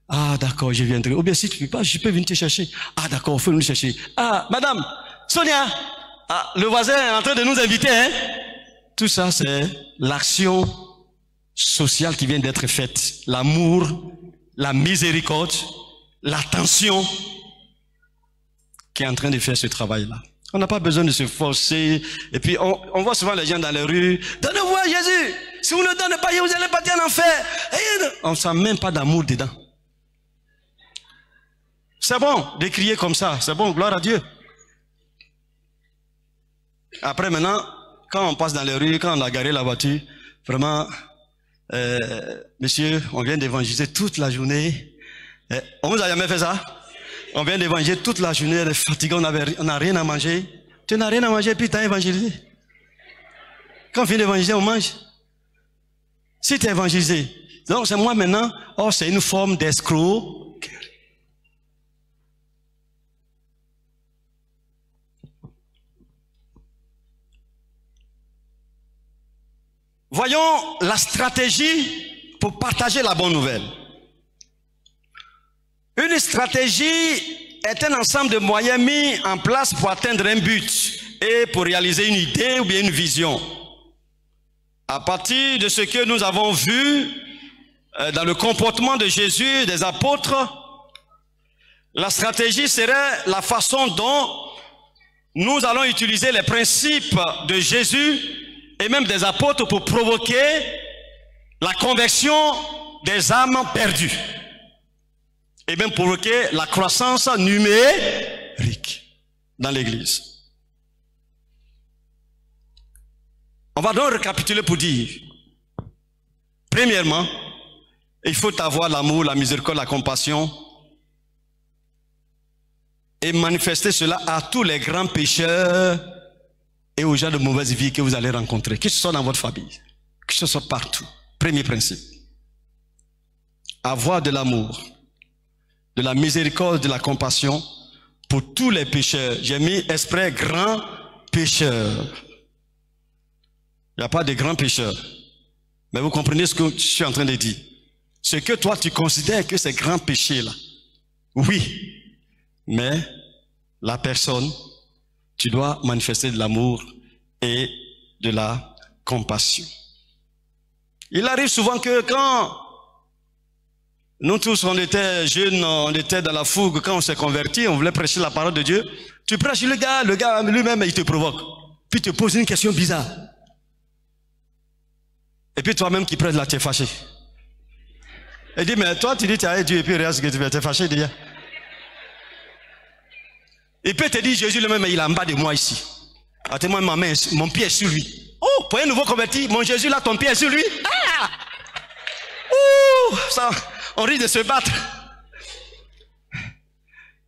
Ah, d'accord, je viendrai. Ou bien si tu ne peux pas, je peux venir te chercher. Ah, d'accord, il faut nous chercher. Ah, madame, Sonia. Ah, le voisin est en train de nous inviter, hein? Tout ça, c'est l'action sociale qui vient d'être faite. L'amour, la miséricorde, l'attention qui est en train de faire ce travail-là. On n'a pas besoin de se forcer. Et puis, on voit souvent les gens dans les rues. Donnez-vous à Jésus. Si vous ne donnez pas, vous allez partir en enfer. On ne sent même pas d'amour dedans. C'est bon de crier comme ça. C'est bon, gloire à Dieu. Après, maintenant, quand on passe dans les rues, quand on a garé la voiture, vraiment, monsieur, on vient d'évangéliser toute la journée. On vous a jamais fait ça? On vient d'évangéliser toute la journée, on est fatigué, on n'a rien à manger. Tu n'as rien à manger, puis tu as évangélisé. Quand on vient d'évangéliser, on mange. Si tu es évangélisé, donc c'est moi maintenant, oh, c'est une forme d'escroc. Voyons la stratégie pour partager la bonne nouvelle. Une stratégie est un ensemble de moyens mis en place pour atteindre un but et pour réaliser une idée ou bien une vision. À partir de ce que nous avons vu dans le comportement de Jésus et des apôtres, la stratégie serait la façon dont nous allons utiliser les principes de Jésus et même des apôtres pour provoquer la conversion des âmes perdues. Et même provoquer la croissance numérique dans l'Église. On va donc récapituler pour dire, premièrement, il faut avoir l'amour, la miséricorde, la compassion. et manifestez cela à tous les grands pécheurs et aux gens de mauvaise vie que vous allez rencontrer, que ce soit dans votre famille, que ce soit partout. Premier principe. Avoir de l'amour, de la miséricorde, de la compassion pour tous les pécheurs. J'ai mis exprès grands pécheurs. Il n'y a pas de grands pécheurs. Mais vous comprenez ce que je suis en train de dire. Ce que toi tu considères que c'est grands péchés-là. Oui. Mais la personne, tu dois manifester de l'amour et de la compassion. Il arrive souvent que quand nous tous on était jeunes, on était dans la fougue, quand on s'est converti, on voulait prêcher la parole de Dieu. Tu prêches le gars lui-même il te provoque. Puis il te pose une question bizarre. Et puis toi-même qui prêches là, tu es fâché. Il dit, mais toi tu dis tu as Dieu et puis regarde ce que tu fais, tu es fâché déjà. Il peut te dire, Jésus lui-même, il est en bas de moi ici. Attends-moi, ma main, mon pied est sur lui. Oh, pour un nouveau converti, mon Jésus là, ton pied est sur lui. Ah! Ouh, ça, on risque de se battre.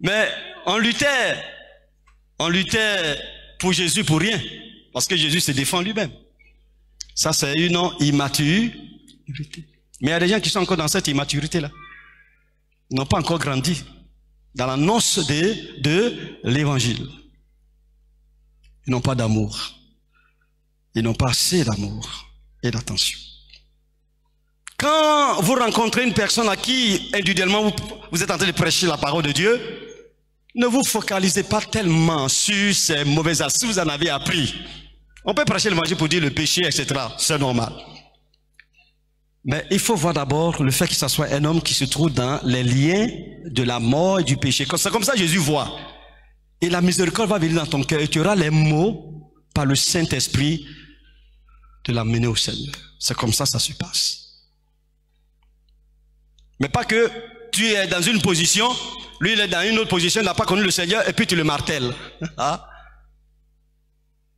Mais on luttait pour Jésus pour rien. Parce que Jésus se défend lui-même. Ça, c'est une immaturité. Mais il y a des gens qui sont encore dans cette immaturité-là. Ils n'ont pas encore grandi dans l'annonce de l'évangile. Ils n'ont pas d'amour. Ils n'ont pas assez d'amour et d'attention. Quand vous rencontrez une personne à qui individuellement vous êtes en train de prêcher la parole de Dieu, ne vous focalisez pas tellement sur ces mauvaises astuces, vous en avez appris. On peut prêcher l'évangile pour dire le péché, etc. C'est normal. Mais il faut voir d'abord le fait que ce soit un homme qui se trouve dans les liens de la mort et du péché. C'est comme ça que Jésus voit. Et la miséricorde va venir dans ton cœur et tu auras les mots par le Saint-Esprit de l'amener au Seigneur. C'est comme ça que ça se passe. Mais pas que tu es dans une position, lui il est dans une autre position, il n'a pas connu le Seigneur et puis tu le martèles. Ah.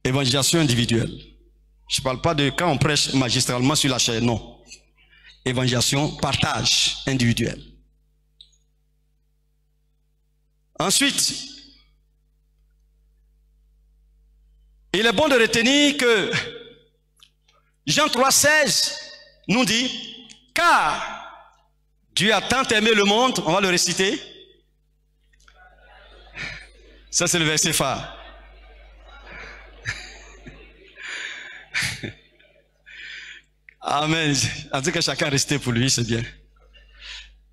Évangélisation individuelle. Je ne parle pas de quand on prêche magistralement sur la chair, non. Évangélisation, partage individuel. Ensuite, il est bon de retenir que Jean 3,16 nous dit, car Dieu a tant aimé le monde, on va le réciter. Ça c'est le verset phare. Amen. En tout cas, chacun restait pour lui, c'est bien.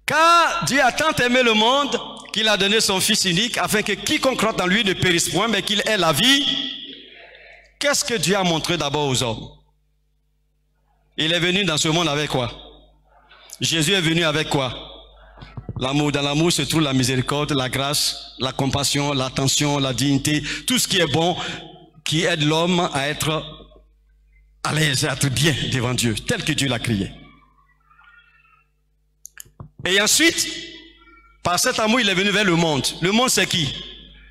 Car Dieu a tant aimé le monde qu'il a donné son Fils unique afin que quiconque croit en lui ne périsse point, mais qu'il ait la vie. Qu'est-ce que Dieu a montré d'abord aux hommes? Il est venu dans ce monde avec quoi? Jésus est venu avec quoi? L'amour. Dans l'amour se trouve la miséricorde, la grâce, la compassion, l'attention, la dignité, tout ce qui est bon, qui aide l'homme à être à l'aise, à être bien devant Dieu, tel que Dieu l'a créé. Et ensuite, par cet amour, il est venu vers le monde. Le monde, c'est qui?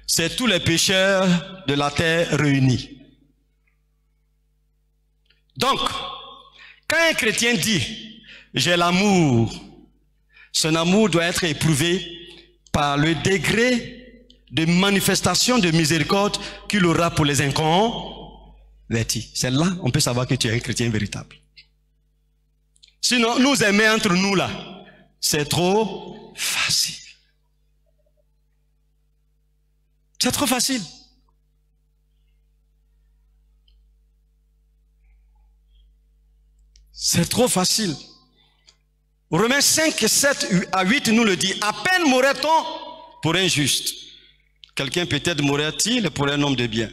C'est tous les pécheurs de la terre réunis. Donc, quand un chrétien dit « j'ai l'amour », son amour doit être éprouvé par le degré de manifestation de miséricorde qu'il aura pour les inconvertis. C'est là on peut savoir que tu es un chrétien véritable. Sinon, nous aimer entre nous là, c'est trop facile. C'est trop facile. C'est trop facile. Romains 5, 7 à 8 nous le dit. À peine mourrait-on pour un juste. Quelqu'un peut-être mourrait-il pour un homme de bien.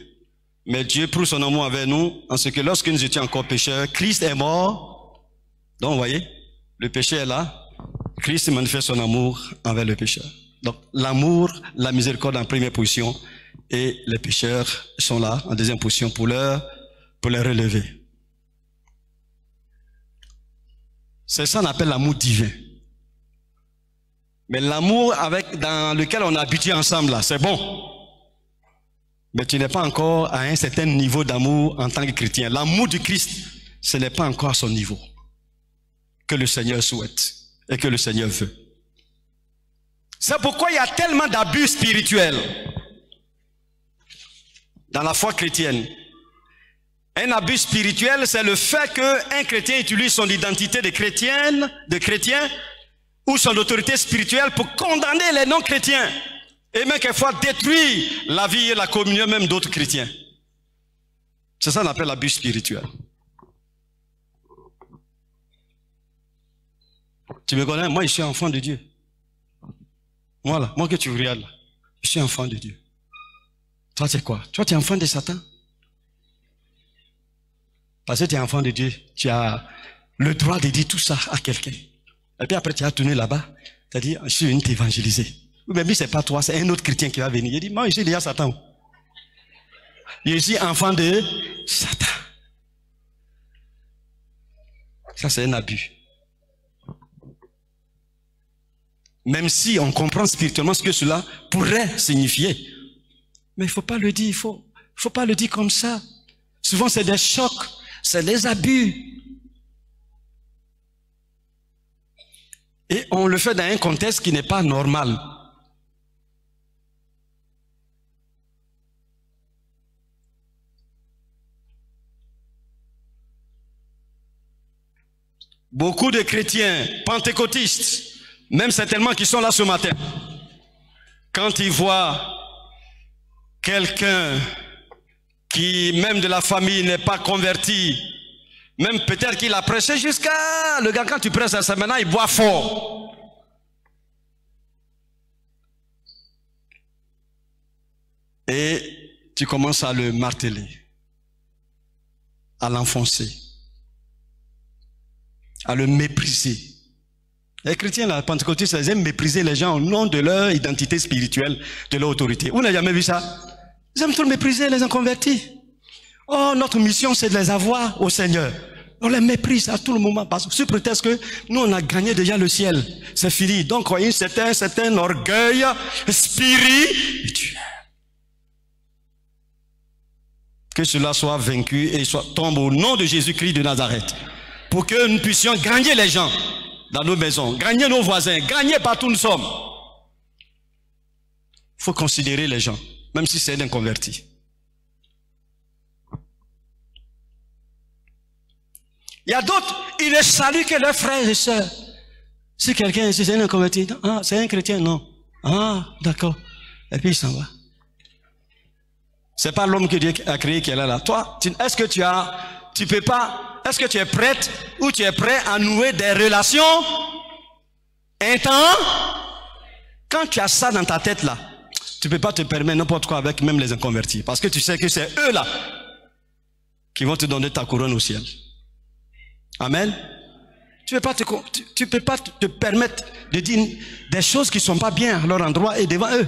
Mais Dieu prouve son amour avec nous en ce que lorsque nous étions encore pécheurs, Christ est mort. Donc vous voyez, le péché est là. Christ manifeste son amour envers le pécheur. Donc l'amour, la miséricorde en première position et les pécheurs sont là en deuxième position pour les relever. C'est ça qu'on appelle l'amour divin. Mais l'amour dans lequel on est habitué ensemble là, c'est bon. Mais tu n'es pas encore à un certain niveau d'amour en tant que chrétien. L'amour du Christ, ce n'est pas encore à son niveau que le Seigneur souhaite et que le Seigneur veut. C'est pourquoi il y a tellement d'abus spirituels. dans la foi chrétienne. Un abus spirituel, c'est le fait qu'un chrétien utilise son identité de chrétien ou son autorité spirituelle pour condamner les non-chrétiens et même quelquefois détruire la vie et la communion même d'autres chrétiens. C'est ça qu'on appelle l'abus spirituel. Tu me connais? Moi, je suis enfant de Dieu. Voilà, moi que tu regardes là, je suis enfant de Dieu. Toi, tu es quoi? Toi, tu es enfant de Satan. Parce que tu es enfant de Dieu, tu as le droit de dire tout ça à quelqu'un. Et puis après, tu as tourné là-bas, tu as dit, je suis venu t'évangéliser. Mais lui, c'est pas toi, c'est un autre chrétien qui va venir. Il dit, moi, je suis déjà Satan. Je suis enfant de Satan. Ça, c'est un abus. Même si on comprend spirituellement ce que cela pourrait signifier. Mais il ne faut pas le dire, il faut pas le dire comme ça. Souvent, c'est des chocs, c'est des abus. Et on le fait dans un contexte qui n'est pas normal. Beaucoup de chrétiens pentecôtistes, même certainement qui sont là ce matin, quand ils voient quelqu'un qui, même de la famille, n'est pas converti, même peut-être qu'il a prêché jusqu'à... Le gars, quand tu prêches à ça, maintenant, il boit fort. Et tu commences à le marteler, à l'enfoncer, à le mépriser. Les chrétiens, là, pentecôtistes, ils aiment mépriser les gens au nom de leur identité spirituelle, de leur autorité. Vous n'avez jamais vu ça? Ils aiment trop mépriser les inconvertis. Oh, notre mission, c'est de les avoir au Seigneur. On les méprise à tout le moment, parce que sous prétexte que nous, on a gagné déjà le ciel. C'est fini. Donc, c'est un orgueil spirituel. Que cela soit vaincu et tombe au nom de Jésus-Christ de Nazareth. Pour que nous puissions gagner les gens dans nos maisons, gagner nos voisins, gagner partout où nous sommes. Il faut considérer les gens, même si c'est un inconverti. Il y a d'autres, ils ne saluent que leurs frères et sœurs. Si quelqu'un, si c'est un inconverti, ah, c'est un chrétien, non. Ah, d'accord. Et puis il s'en va. C'est pas l'homme que Dieu a créé qui est là. Toi, est-ce que est-ce que tu es prête ou tu es prêt à nouer des relations intenses? Quand tu as ça dans ta tête là, tu ne peux pas te permettre n'importe quoi avec même les inconvertis. Parce que tu sais que c'est eux là qui vont te donner ta couronne au ciel. Amen. Tu ne peux pas te permettre de dire des choses qui ne sont pas bien à leur endroit et devant eux.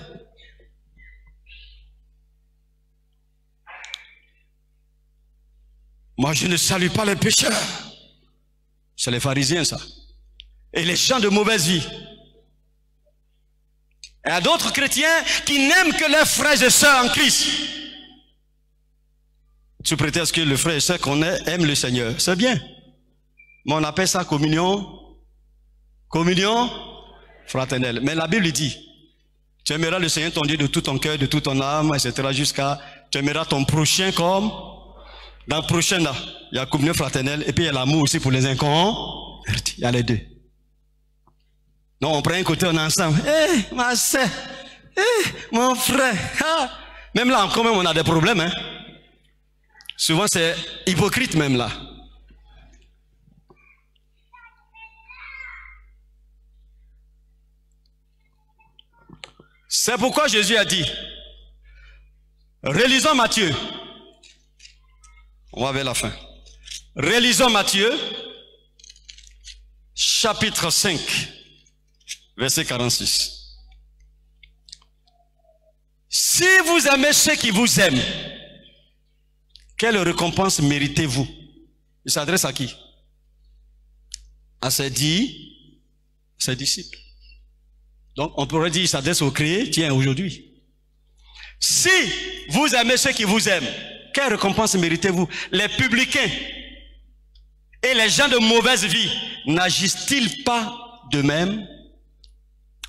Moi, je ne salue pas les pécheurs. C'est les pharisiens, ça. Et les gens de mauvaise vie. Il y a d'autres chrétiens qui n'aiment que leurs frères et sœurs en Christ. Sous prétexte que le frère et sœur qu'on aime le Seigneur. C'est bien. Mais on appelle ça communion fraternelle. Mais la Bible dit, tu aimeras le Seigneur ton Dieu de tout ton cœur, de toute ton âme, etc. jusqu'à, tu aimeras ton prochain comme... Dans le prochain, là, il y a la communion fraternelle et puis il y a l'amour aussi pour les inconvertis. Il y a les deux. Non, on prend un côté, on est ensemble. Eh, ma soeur, mon frère. Ah. Même là, encore même, on a des problèmes. Hein. Souvent, c'est hypocrite même là. C'est pourquoi Jésus a dit, relisons Matthieu. On va vers la fin. Relisons Matthieu, chapitre 5, verset 46. Si vous aimez ceux qui vous aiment, quelle récompense méritez-vous? Il s'adresse à qui? À ses disciples. Donc on pourrait dire qu'il s'adresse aux chrétiens aujourd'hui. Si vous aimez ceux qui vous aiment, quelle récompense méritez-vous? Les publicains et les gens de mauvaise vie n'agissent-ils pas de même?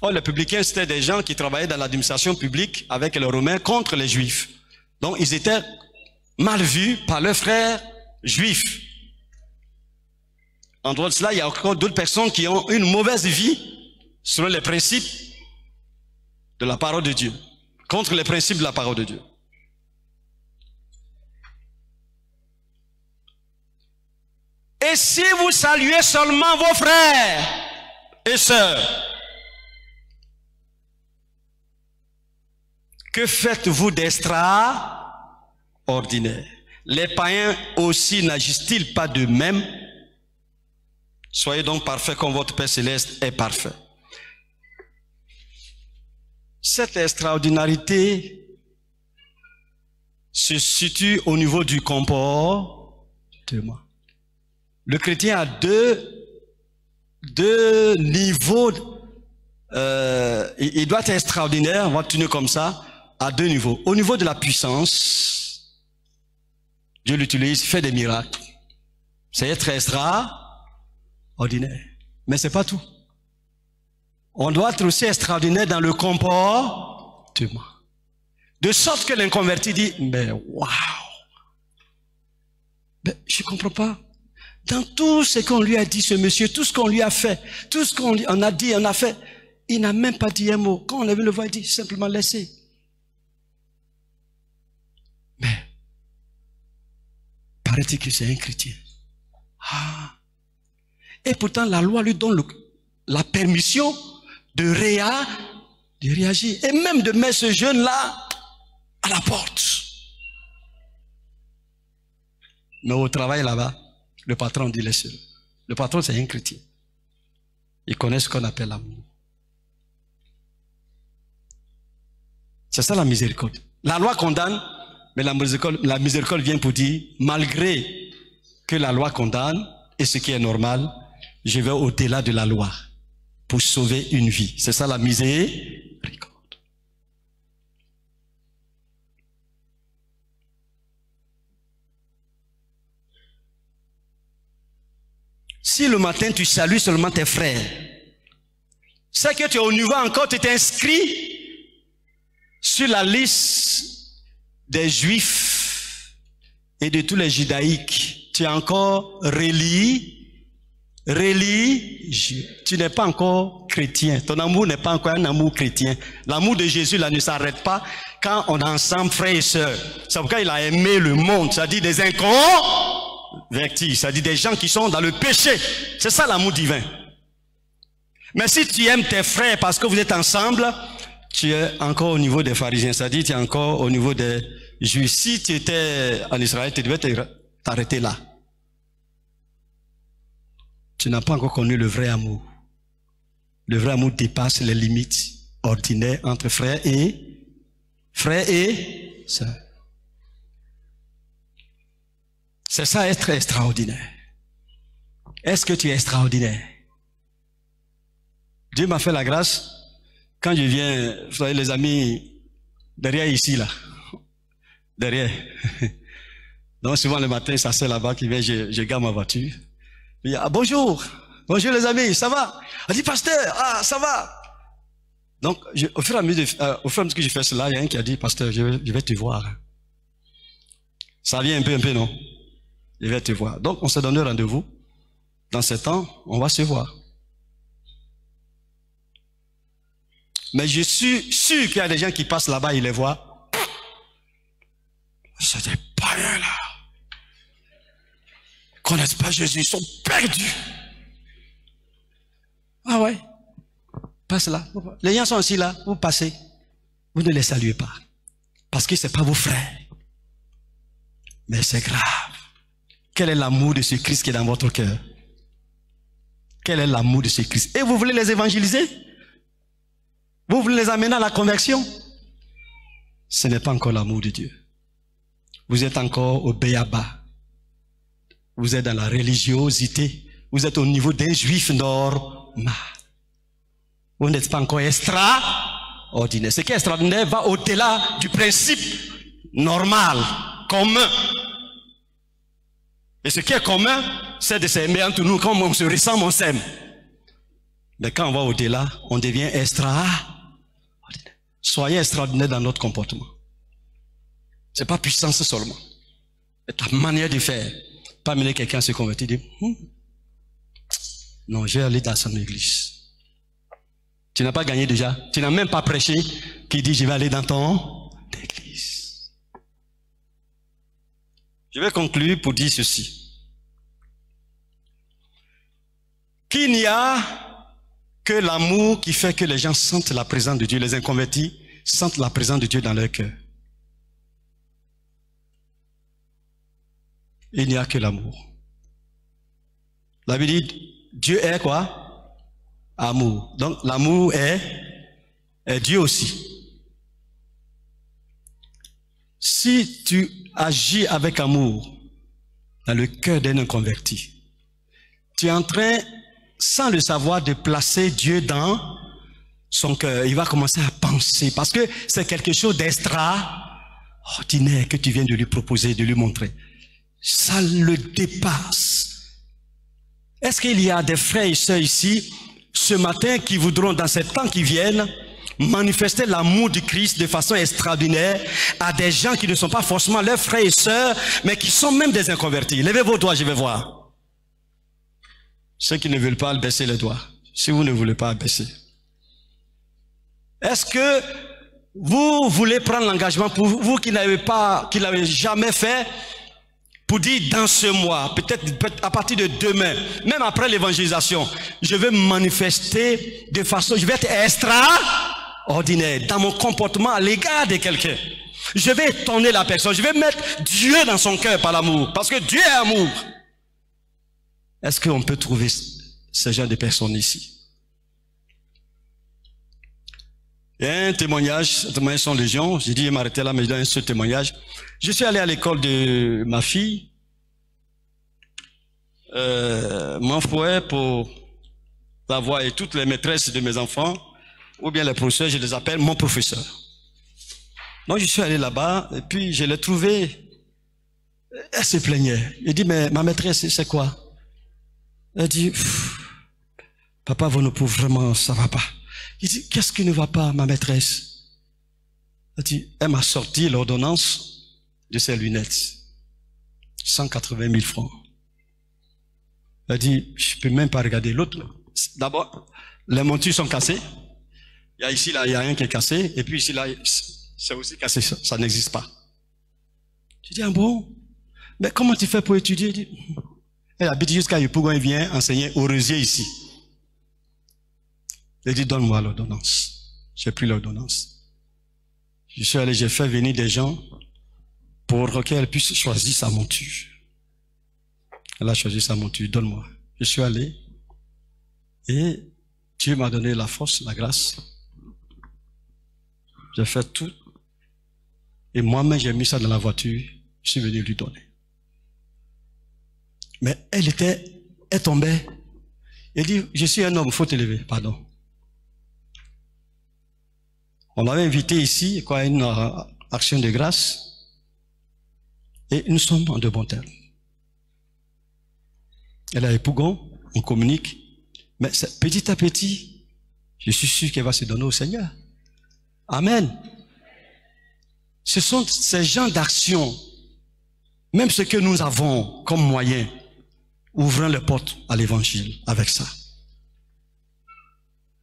Oh, les publicains, c'était des gens qui travaillaient dans l'administration publique avec les Romains contre les Juifs. Donc, ils étaient mal vus par leurs frères juifs. En dehors de cela, il y a encore d'autres personnes qui ont une mauvaise vie selon les principes de la parole de Dieu, contre les principes de la parole de Dieu. Et si vous saluez seulement vos frères et sœurs, que faites-vous d'extraordinaire? Les païens aussi n'agissent-ils pas de même? Soyez donc parfaits comme votre Père Céleste est parfait. Cette extraordinarité se situe au niveau du comportement. Le chrétien a deux niveaux. Il doit être extraordinaire, on va tenir comme ça, à deux niveaux. Au niveau de la puissance, Dieu l'utilise, fait des miracles. C'est être extraordinaire. Mais c'est pas tout. On doit être aussi extraordinaire dans le comportement. De sorte que l'inconverti dit, mais waouh! Je ne comprends pas. Dans tout ce qu'on lui a dit, ce monsieur, tout ce qu'on lui a fait, tout ce qu'on a dit, on a fait, il n'a même pas dit un mot. Quand on avait le voir, il dit simplement laissez. Mais, paraît-il que c'est un chrétien. Ah. Et pourtant, la loi lui donne la permission de réagir et même de mettre ce jeune-là à la porte. Mais au travail là-bas, le patron dit laissez-le. Le patron, c'est un chrétien. Il connaît ce qu'on appelle l'amour. C'est ça la miséricorde. La loi condamne, mais la miséricorde vient pour dire, malgré que la loi condamne, et ce qui est normal, je vais au-delà de la loi pour sauver une vie. C'est ça la miséricorde. Si le matin tu salues seulement tes frères, c'est que tu es au niveau encore, tu t'es inscrit sur la liste des juifs et de tous les judaïques. Tu es encore religieux. Tu n'es pas encore chrétien. Ton amour n'est pas encore un amour chrétien. L'amour de Jésus là ne s'arrête pas quand on est ensemble, frères et sœurs. C'est pourquoi il a aimé le monde, c'est-à-dire des inconvertis, c'est-à-dire des gens qui sont dans le péché. C'est ça l'amour divin. Mais si tu aimes tes frères parce que vous êtes ensemble, tu es encore au niveau des pharisiens, c'est-à-dire tu es encore au niveau des juifs. Si tu étais en Israël, tu devais t'arrêter là. Tu n'as pas encore connu le vrai amour. Le vrai amour dépasse les limites ordinaires entre frères et sœurs. C'est ça être extraordinaire. Est-ce que tu es extraordinaire? Dieu m'a fait la grâce. Quand je viens, vous voyez les amis, derrière ici là. Derrière. Donc souvent le matin, ça c'est là-bas qui vient, je garde ma voiture. Il dit, ah, bonjour les amis, ça va? Elle dit, pasteur, ah, ça va? Donc, au fur et à mesure que je fais cela, il y a un qui a dit, pasteur, je vais te voir. Ça vient un peu, non? Je vais te voir. Donc, on se donne rendez-vous. Dans ce temps, on va se voir. Mais je suis sûr qu'il y a des gens qui passent là-bas, ils les voient. C'est des païens là. Ils ne connaissent pas Jésus, ils sont perdus. Ah ouais. Passe là. Les gens sont aussi là, vous passez. Vous ne les saluez pas. Parce que ce n'est pas vos frères. Mais c'est grave. Quel est l'amour de ce Christ qui est dans votre cœur? Quel est l'amour de ce Christ? Et vous voulez les évangéliser? Vous voulez les amener à la conversion? Ce n'est pas encore l'amour de Dieu. Vous êtes encore au béaba. Vous êtes dans la religiosité. Vous êtes au niveau d'un juif normal. Vous n'êtes pas encore extraordinaire. Ce qui est extraordinaire va au-delà du principe normal, commun. Et ce qui est commun, c'est de s'aimer entre nous. Quand on se ressemble, on s'aime. Mais quand on va au-delà, on devient extraordinaire. Soyez extraordinaire dans notre comportement. C'est pas puissance seulement. C'est ta manière de faire. Pas amener quelqu'un à se convertir, dire, non, je vais aller dans son église. Tu n'as pas gagné déjà. Tu n'as même pas prêché qui dit, je vais aller dans ton église. Je vais conclure pour dire ceci. Qu'il n'y a que l'amour qui fait que les gens sentent la présence de Dieu, les inconvertis sentent la présence de Dieu dans leur cœur. Il n'y a que l'amour. La Bible dit, Dieu est quoi? Amour. Donc l'amour est Dieu aussi. Si tu agis avec amour dans le cœur d'un inconverti, tu es en train, sans le savoir, de placer Dieu dans son cœur. Il va commencer à penser, parce que c'est quelque chose d'extraordinaire que tu viens de lui proposer, de lui montrer. Ça le dépasse. Est-ce qu'il y a des frères et sœurs ici, ce matin, qui voudront, dans ces temps qui viennent, manifester l'amour du Christ de façon extraordinaire à des gens qui ne sont pas forcément leurs frères et sœurs, mais qui sont même des inconvertis? Levez vos doigts, je vais voir. Ceux qui ne veulent pas, baissez les doigts. Si vous ne voulez pas, baissez. Est-ce que vous voulez prendre l'engagement, pour vous qui n'avez jamais fait, pour dire dans ce mois, peut-être à partir de demain, même après l'évangélisation, je vais me manifester de façon, je vais être extraordinaire dans mon comportement à l'égard de quelqu'un. Je vais étonner la personne, je vais mettre Dieu dans son cœur par l'amour, parce que Dieu est amour. Est-ce qu'on peut trouver ce genre de personnes ici? Il y a un témoignage sont légion. J'ai dit, je vais m'arrêter là, mais je donne un seul témoignage. Je suis allé à l'école de ma fille, mon frère, pour la voir, et toutes les maîtresses de mes enfants, ou bien les professeurs, je les appelle mon professeur. Donc je suis allé là-bas, et puis je l'ai trouvée, elle se plaignait. Il dit, mais ma maîtresse, c'est quoi? Elle dit, papa, vous ne pouvez vraiment, ça va pas. Il dit, qu'est-ce qui ne va pas, ma maîtresse? Elle dit, elle m'a sorti l'ordonnance de ses lunettes. 180 000 francs. Elle dit, je ne peux même pas regarder l'autre. D'abord, les montures sont cassées. Il y a ici, là, il y a un qui est cassé. Et puis ici, là, c'est aussi cassé. Ça n'existe pas. Je dis, ah bon? Mais comment tu fais pour étudier? Elle habite jusqu'à Yopougon, elle vient enseigner au Rosier ici. Elle dit, donne-moi l'ordonnance. J'ai pris l'ordonnance. Je suis allé, j'ai fait venir des gens pour qu'elle puisse choisir sa monture. Elle a choisi sa monture, donne-moi. Je suis allé et Dieu m'a donné la force, la grâce. J'ai fait tout. Et moi-même, j'ai mis ça dans la voiture. Je suis venu lui donner. Mais elle tombait. Elle dit, je suis un homme, il faut te lever, pardon. On m'avait invité ici, à une action de grâce. Et nous sommes en de bons termes. Elle a Yopougon, on communique. Mais petit à petit, je suis sûr qu'elle va se donner au Seigneur. Amen. Ce sont ces genres d'actions, même ce que nous avons comme moyen, ouvrant les portes à l'évangile avec ça.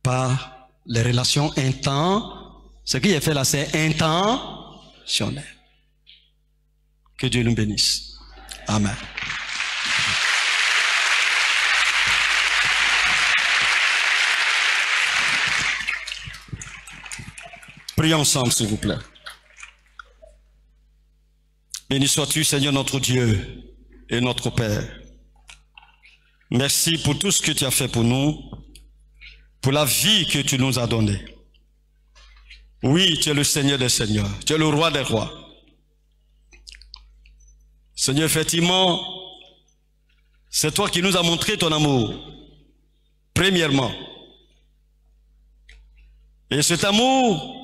Par les relations ce qui est fait là, c'est intentionnel. Que Dieu nous bénisse. Amen. Prions ensemble, s'il vous plaît. Béni sois-tu, Seigneur notre Dieu et notre Père. Merci pour tout ce que tu as fait pour nous, pour la vie que tu nous as donnée. Oui, tu es le Seigneur des Seigneurs, tu es le Roi des Rois. Seigneur, effectivement, c'est toi qui nous as montré ton amour, premièrement. Et cet amour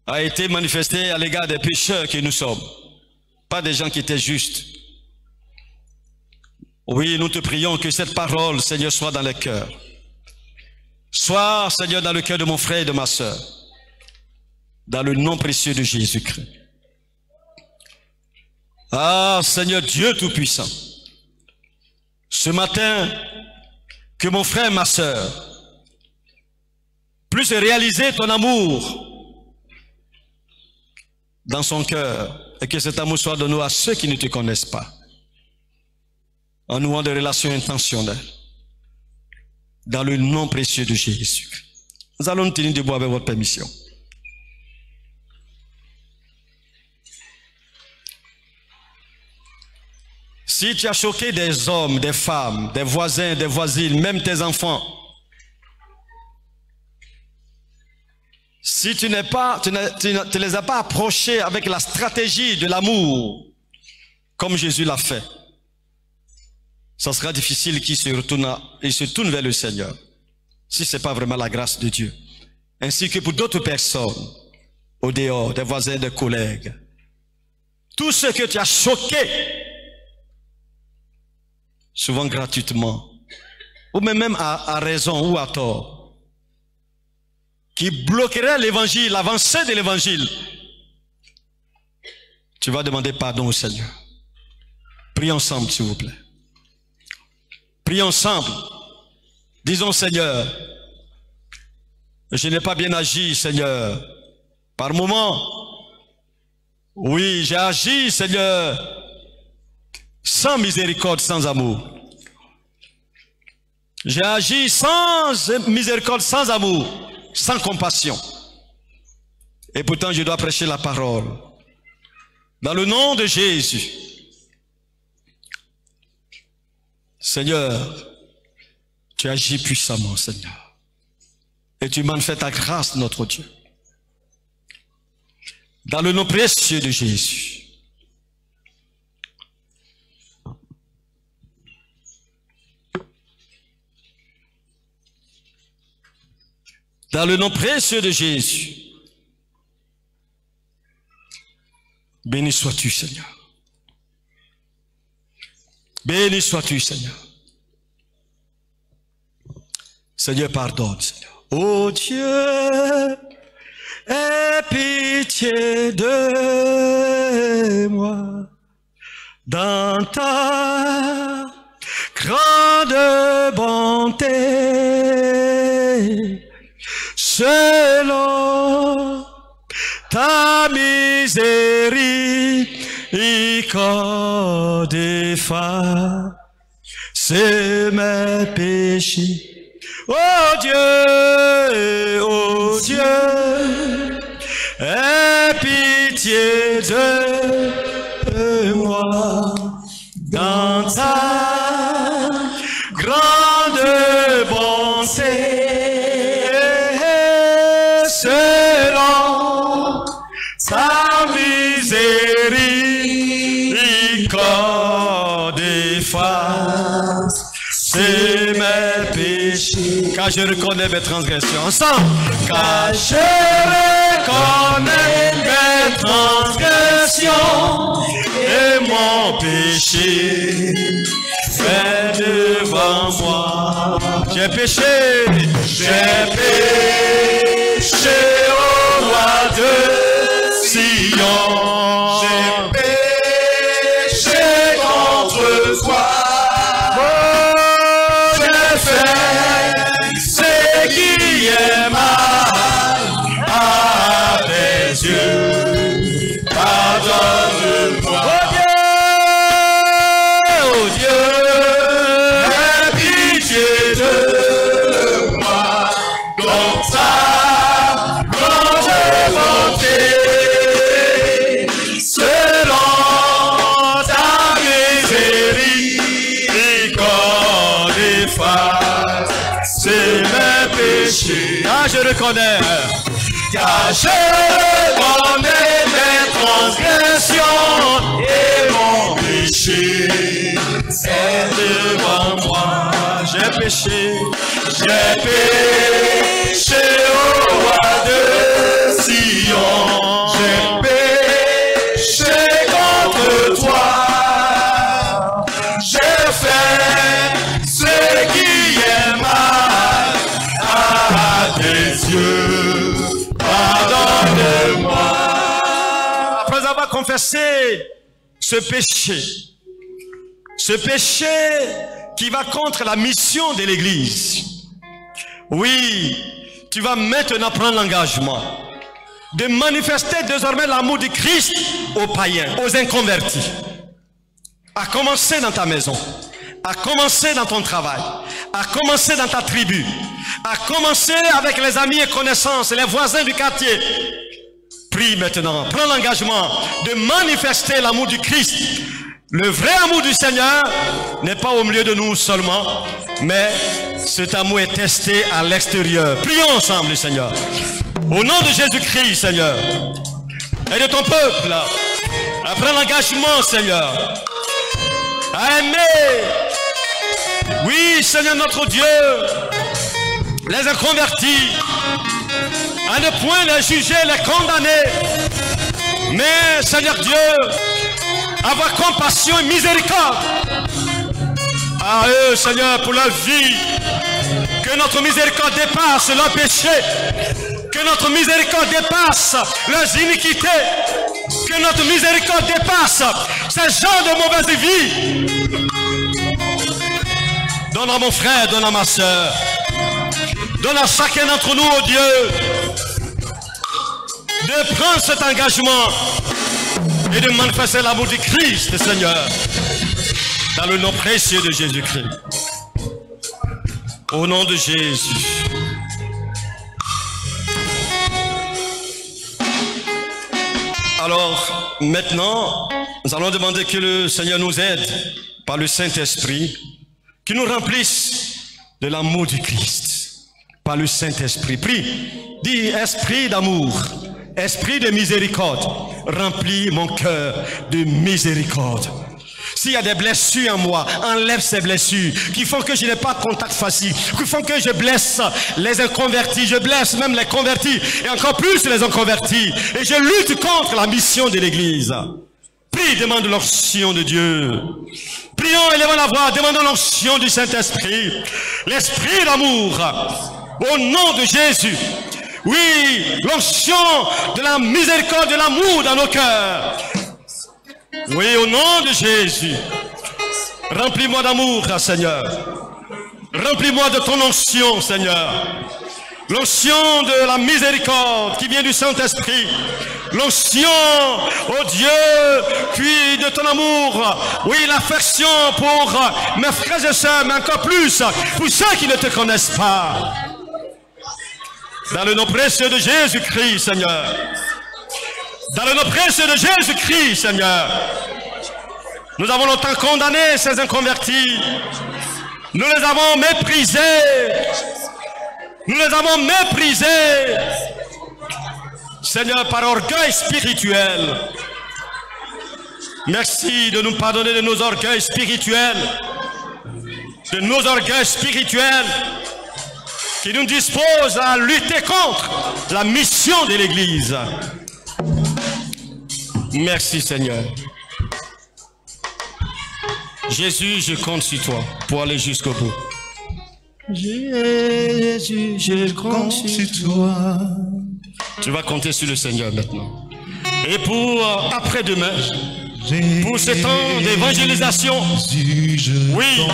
a été manifesté à l'égard des pécheurs que nous sommes, pas des gens qui étaient justes. Oui, nous te prions que cette parole, Seigneur, soit dans les cœurs. Sois, Seigneur, dans le cœur de mon frère et de ma sœur, dans le nom précieux de Jésus-Christ. Ah, Seigneur Dieu Tout-Puissant, ce matin, que mon frère, ma sœur, puisse réaliser ton amour dans son cœur, et que cet amour soit donné à ceux qui ne te connaissent pas, en nouant des relations intentionnelles, dans le nom précieux de Jésus. Nous allons nous tenir debout avec votre permission. Si tu as choqué des hommes, des femmes, des voisins, des voisines, même tes enfants, si tu ne les as pas approchés avec la stratégie de l'amour, comme Jésus l'a fait, ça sera difficile qu'ils se tournent vers le Seigneur, si ce n'est pas vraiment la grâce de Dieu. Ainsi que pour d'autres personnes, au dehors, des voisins, des collègues. Tout ce que tu as choqué, souvent gratuitement, ou même à raison ou à tort, qui bloquerait l'évangile, l'avancée de l'évangile, tu vas demander pardon au Seigneur. Prions ensemble, s'il vous plaît. Prions ensemble. Disons, Seigneur, je n'ai pas bien agi, Seigneur. Par moment, oui, j'ai agi, Seigneur, sans miséricorde, sans amour. J'ai agi sans miséricorde, sans amour, sans compassion. Et pourtant, je dois prêcher la parole. Dans le nom de Jésus. Seigneur, tu agis puissamment, Seigneur. Et tu manifestes ta grâce, notre Dieu. Dans le nom précieux de Jésus. Dans le nom précieux de Jésus. Béni sois-tu, Seigneur. Béni sois-tu, Seigneur. Seigneur, pardonne, Seigneur. Oh Dieu, aie pitié de moi dans ta grande bonté, selon ta miséricorde, efface mes péchés. Oh Dieu, aie pitié de moi dans ta grande bonté, selon ta miséricorde, efface mes péchés. Car je reconnais mes transgressions. Ensemble. Car je reconnais mes transgressions et mon péché fait devant moi. J'ai péché au roi de Sion. J'ai péché contre toi. Pardonne-moi. Oh Dieu, aie pitié de moi dans ta grande bonté, selon ta miséricorde, efface mes péchés. Ah, je reconnais. Car je reconnais mes transgressions et mon péché est devant moi. J'ai péché au roi de Sion. J'ai péché contre toi. J'ai fait ce qui est mal à tes yeux. Pardonne-moi. Après avoir confessé ce péché qui va contre la mission de l'Église. Oui, tu vas maintenant prendre l'engagement de manifester désormais l'amour du Christ aux païens, aux inconvertis. À commencer dans ta maison, à commencer dans ton travail, à commencer dans ta tribu, à commencer avec les amis et connaissances, les voisins du quartier. Prie maintenant, prends l'engagement de manifester l'amour du Christ. Le vrai amour du Seigneur n'est pas au milieu de nous seulement, mais cet amour est testé à l'extérieur. Prions ensemble, Seigneur. Au nom de Jésus-Christ, Seigneur, et de ton peuple, à prendre l'engagement, Seigneur, à aimer. Oui, Seigneur notre Dieu, les inconvertis, à ne point les juger, les condamner, mais, Seigneur Dieu, avoir compassion et miséricorde à eux, Seigneur, pour leur vie. Que notre miséricorde dépasse leurs péchés, que notre miséricorde dépasse leurs iniquités, que notre miséricorde dépasse ces gens de mauvaise vie. Donne à mon frère, donne à ma soeur, donne à chacun d'entre nous, oh Dieu, de prendre cet engagement et de manifester l'amour du Christ, Seigneur, dans le nom précieux de Jésus-Christ. Au nom de Jésus. Alors, maintenant, nous allons demander que le Seigneur nous aide par le Saint-Esprit, qu'il nous remplisse de l'amour du Christ, par le Saint-Esprit. Prie, dis, esprit d'amour, esprit de miséricorde, remplis mon cœur de miséricorde. S'il y a des blessures en moi, enlève ces blessures qui font que je n'ai pas de contact facile, qui font que je blesse les inconvertis, je blesse même les convertis et encore plus les inconvertis. Et je lutte contre la mission de l'Église. Prie, demande l'onction de Dieu. Prions, élevons la voix, demandons l'onction du Saint-Esprit. L'Esprit d'amour, au nom de Jésus. Oui, l'onction de la miséricorde, de l'amour dans nos cœurs. Oui, au nom de Jésus. Remplis-moi d'amour, Seigneur. Remplis-moi de ton onction, Seigneur. L'onction de la miséricorde qui vient du Saint-Esprit. L'onction, oh Dieu, puis de ton amour. Oui, l'affection pour mes frères et sœurs, mais encore plus pour ceux qui ne te connaissent pas. Dans le nom précieux de Jésus-Christ, Seigneur. Dans le nom précieux de Jésus-Christ, Seigneur. Nous avons longtemps condamné ces inconvertis. Nous les avons méprisés. Nous les avons méprisés. Seigneur, par orgueil spirituel. Merci de nous pardonner de nos orgueils spirituels. De nos orgueils spirituels qui nous disposent à lutter contre la mission de l'Église. Merci Seigneur. Jésus, je compte sur toi pour aller jusqu'au bout. Jésus, je compte sur toi. Tu vas compter sur le Seigneur maintenant. Et pour après-demain, pour ce temps d'évangélisation, oui,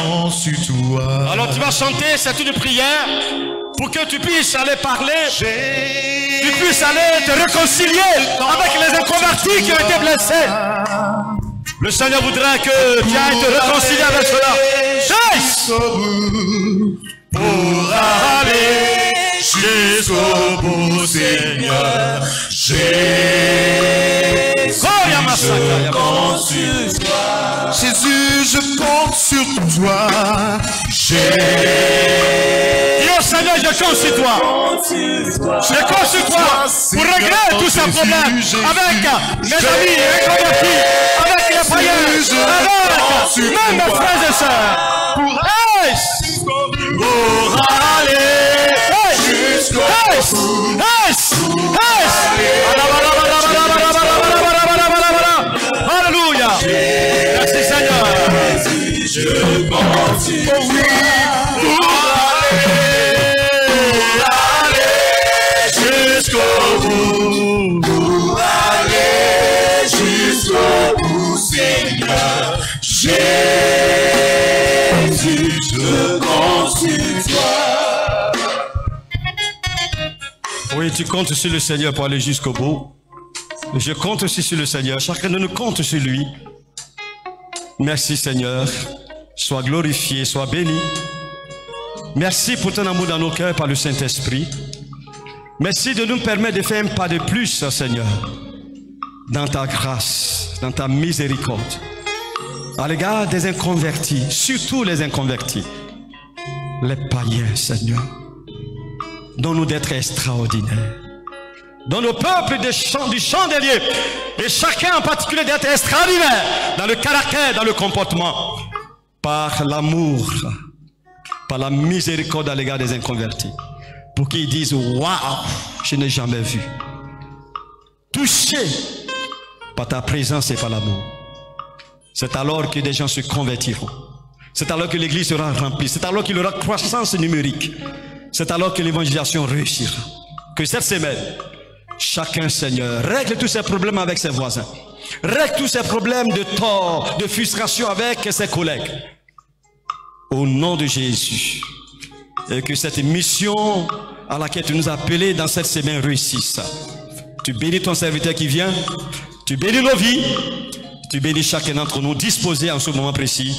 alors tu vas chanter cette une prière pour que tu puisses aller parler, tu puisses aller te réconcilier avec les inconvertis qui ont été blessés. Le Seigneur voudrait que tu ailles te réconcilier avec cela. Pour aller jusqu'au bout, Seigneur, Jésus, je compte sur toi. Dis au Seigneur, je compte sur toi. Je compte sur toi pour régler tous ces problèmes avec mes amis inconvertis, avec les païens, avec même mes frères et sœurs. Pour aller jusqu'au bout. Alléluia. Merci Seigneur. Je compte sur pour aller jusqu'au bout. Pour aller jusqu'au bout. Seigneur Jésus, je compte sur toi. Oui, tu comptes sur le Seigneur pour aller jusqu'au bout. Je compte aussi sur le Seigneur. Chacun de nous compte sur lui. Merci Seigneur. Sois glorifié, sois béni. Merci pour ton amour dans nos cœurs par le Saint-Esprit. Merci de nous permettre de faire un pas de plus, Seigneur, dans ta grâce, dans ta miséricorde, à l'égard des inconvertis, surtout les inconvertis, les païens, Seigneur. Donne-nous d'être extraordinaires. Dans nos peuples du chandelier, et chacun en particulier d'être extraordinaire dans le caractère, dans le comportement, par l'amour, par la miséricorde à l'égard des inconvertis, pour qu'ils disent waouh, je n'ai jamais vu. Touché par ta présence et par l'amour. C'est alors que des gens se convertiront. C'est alors que l'église sera remplie. C'est alors qu'il y aura croissance numérique. C'est alors que l'évangélisation réussira. Que cette semaine, chacun, Seigneur, règle tous ses problèmes avec ses voisins. Règle tous ses problèmes de tort, de frustration avec ses collègues. Au nom de Jésus. Et que cette mission à laquelle tu nous as appelés dans cette semaine réussisse. Tu bénis ton serviteur qui vient. Tu bénis nos vies. Tu bénis chacun d'entre nous disposés en ce moment précis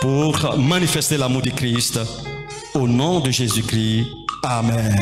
pour manifester l'amour de Christ. Au nom de Jésus-Christ. Amen.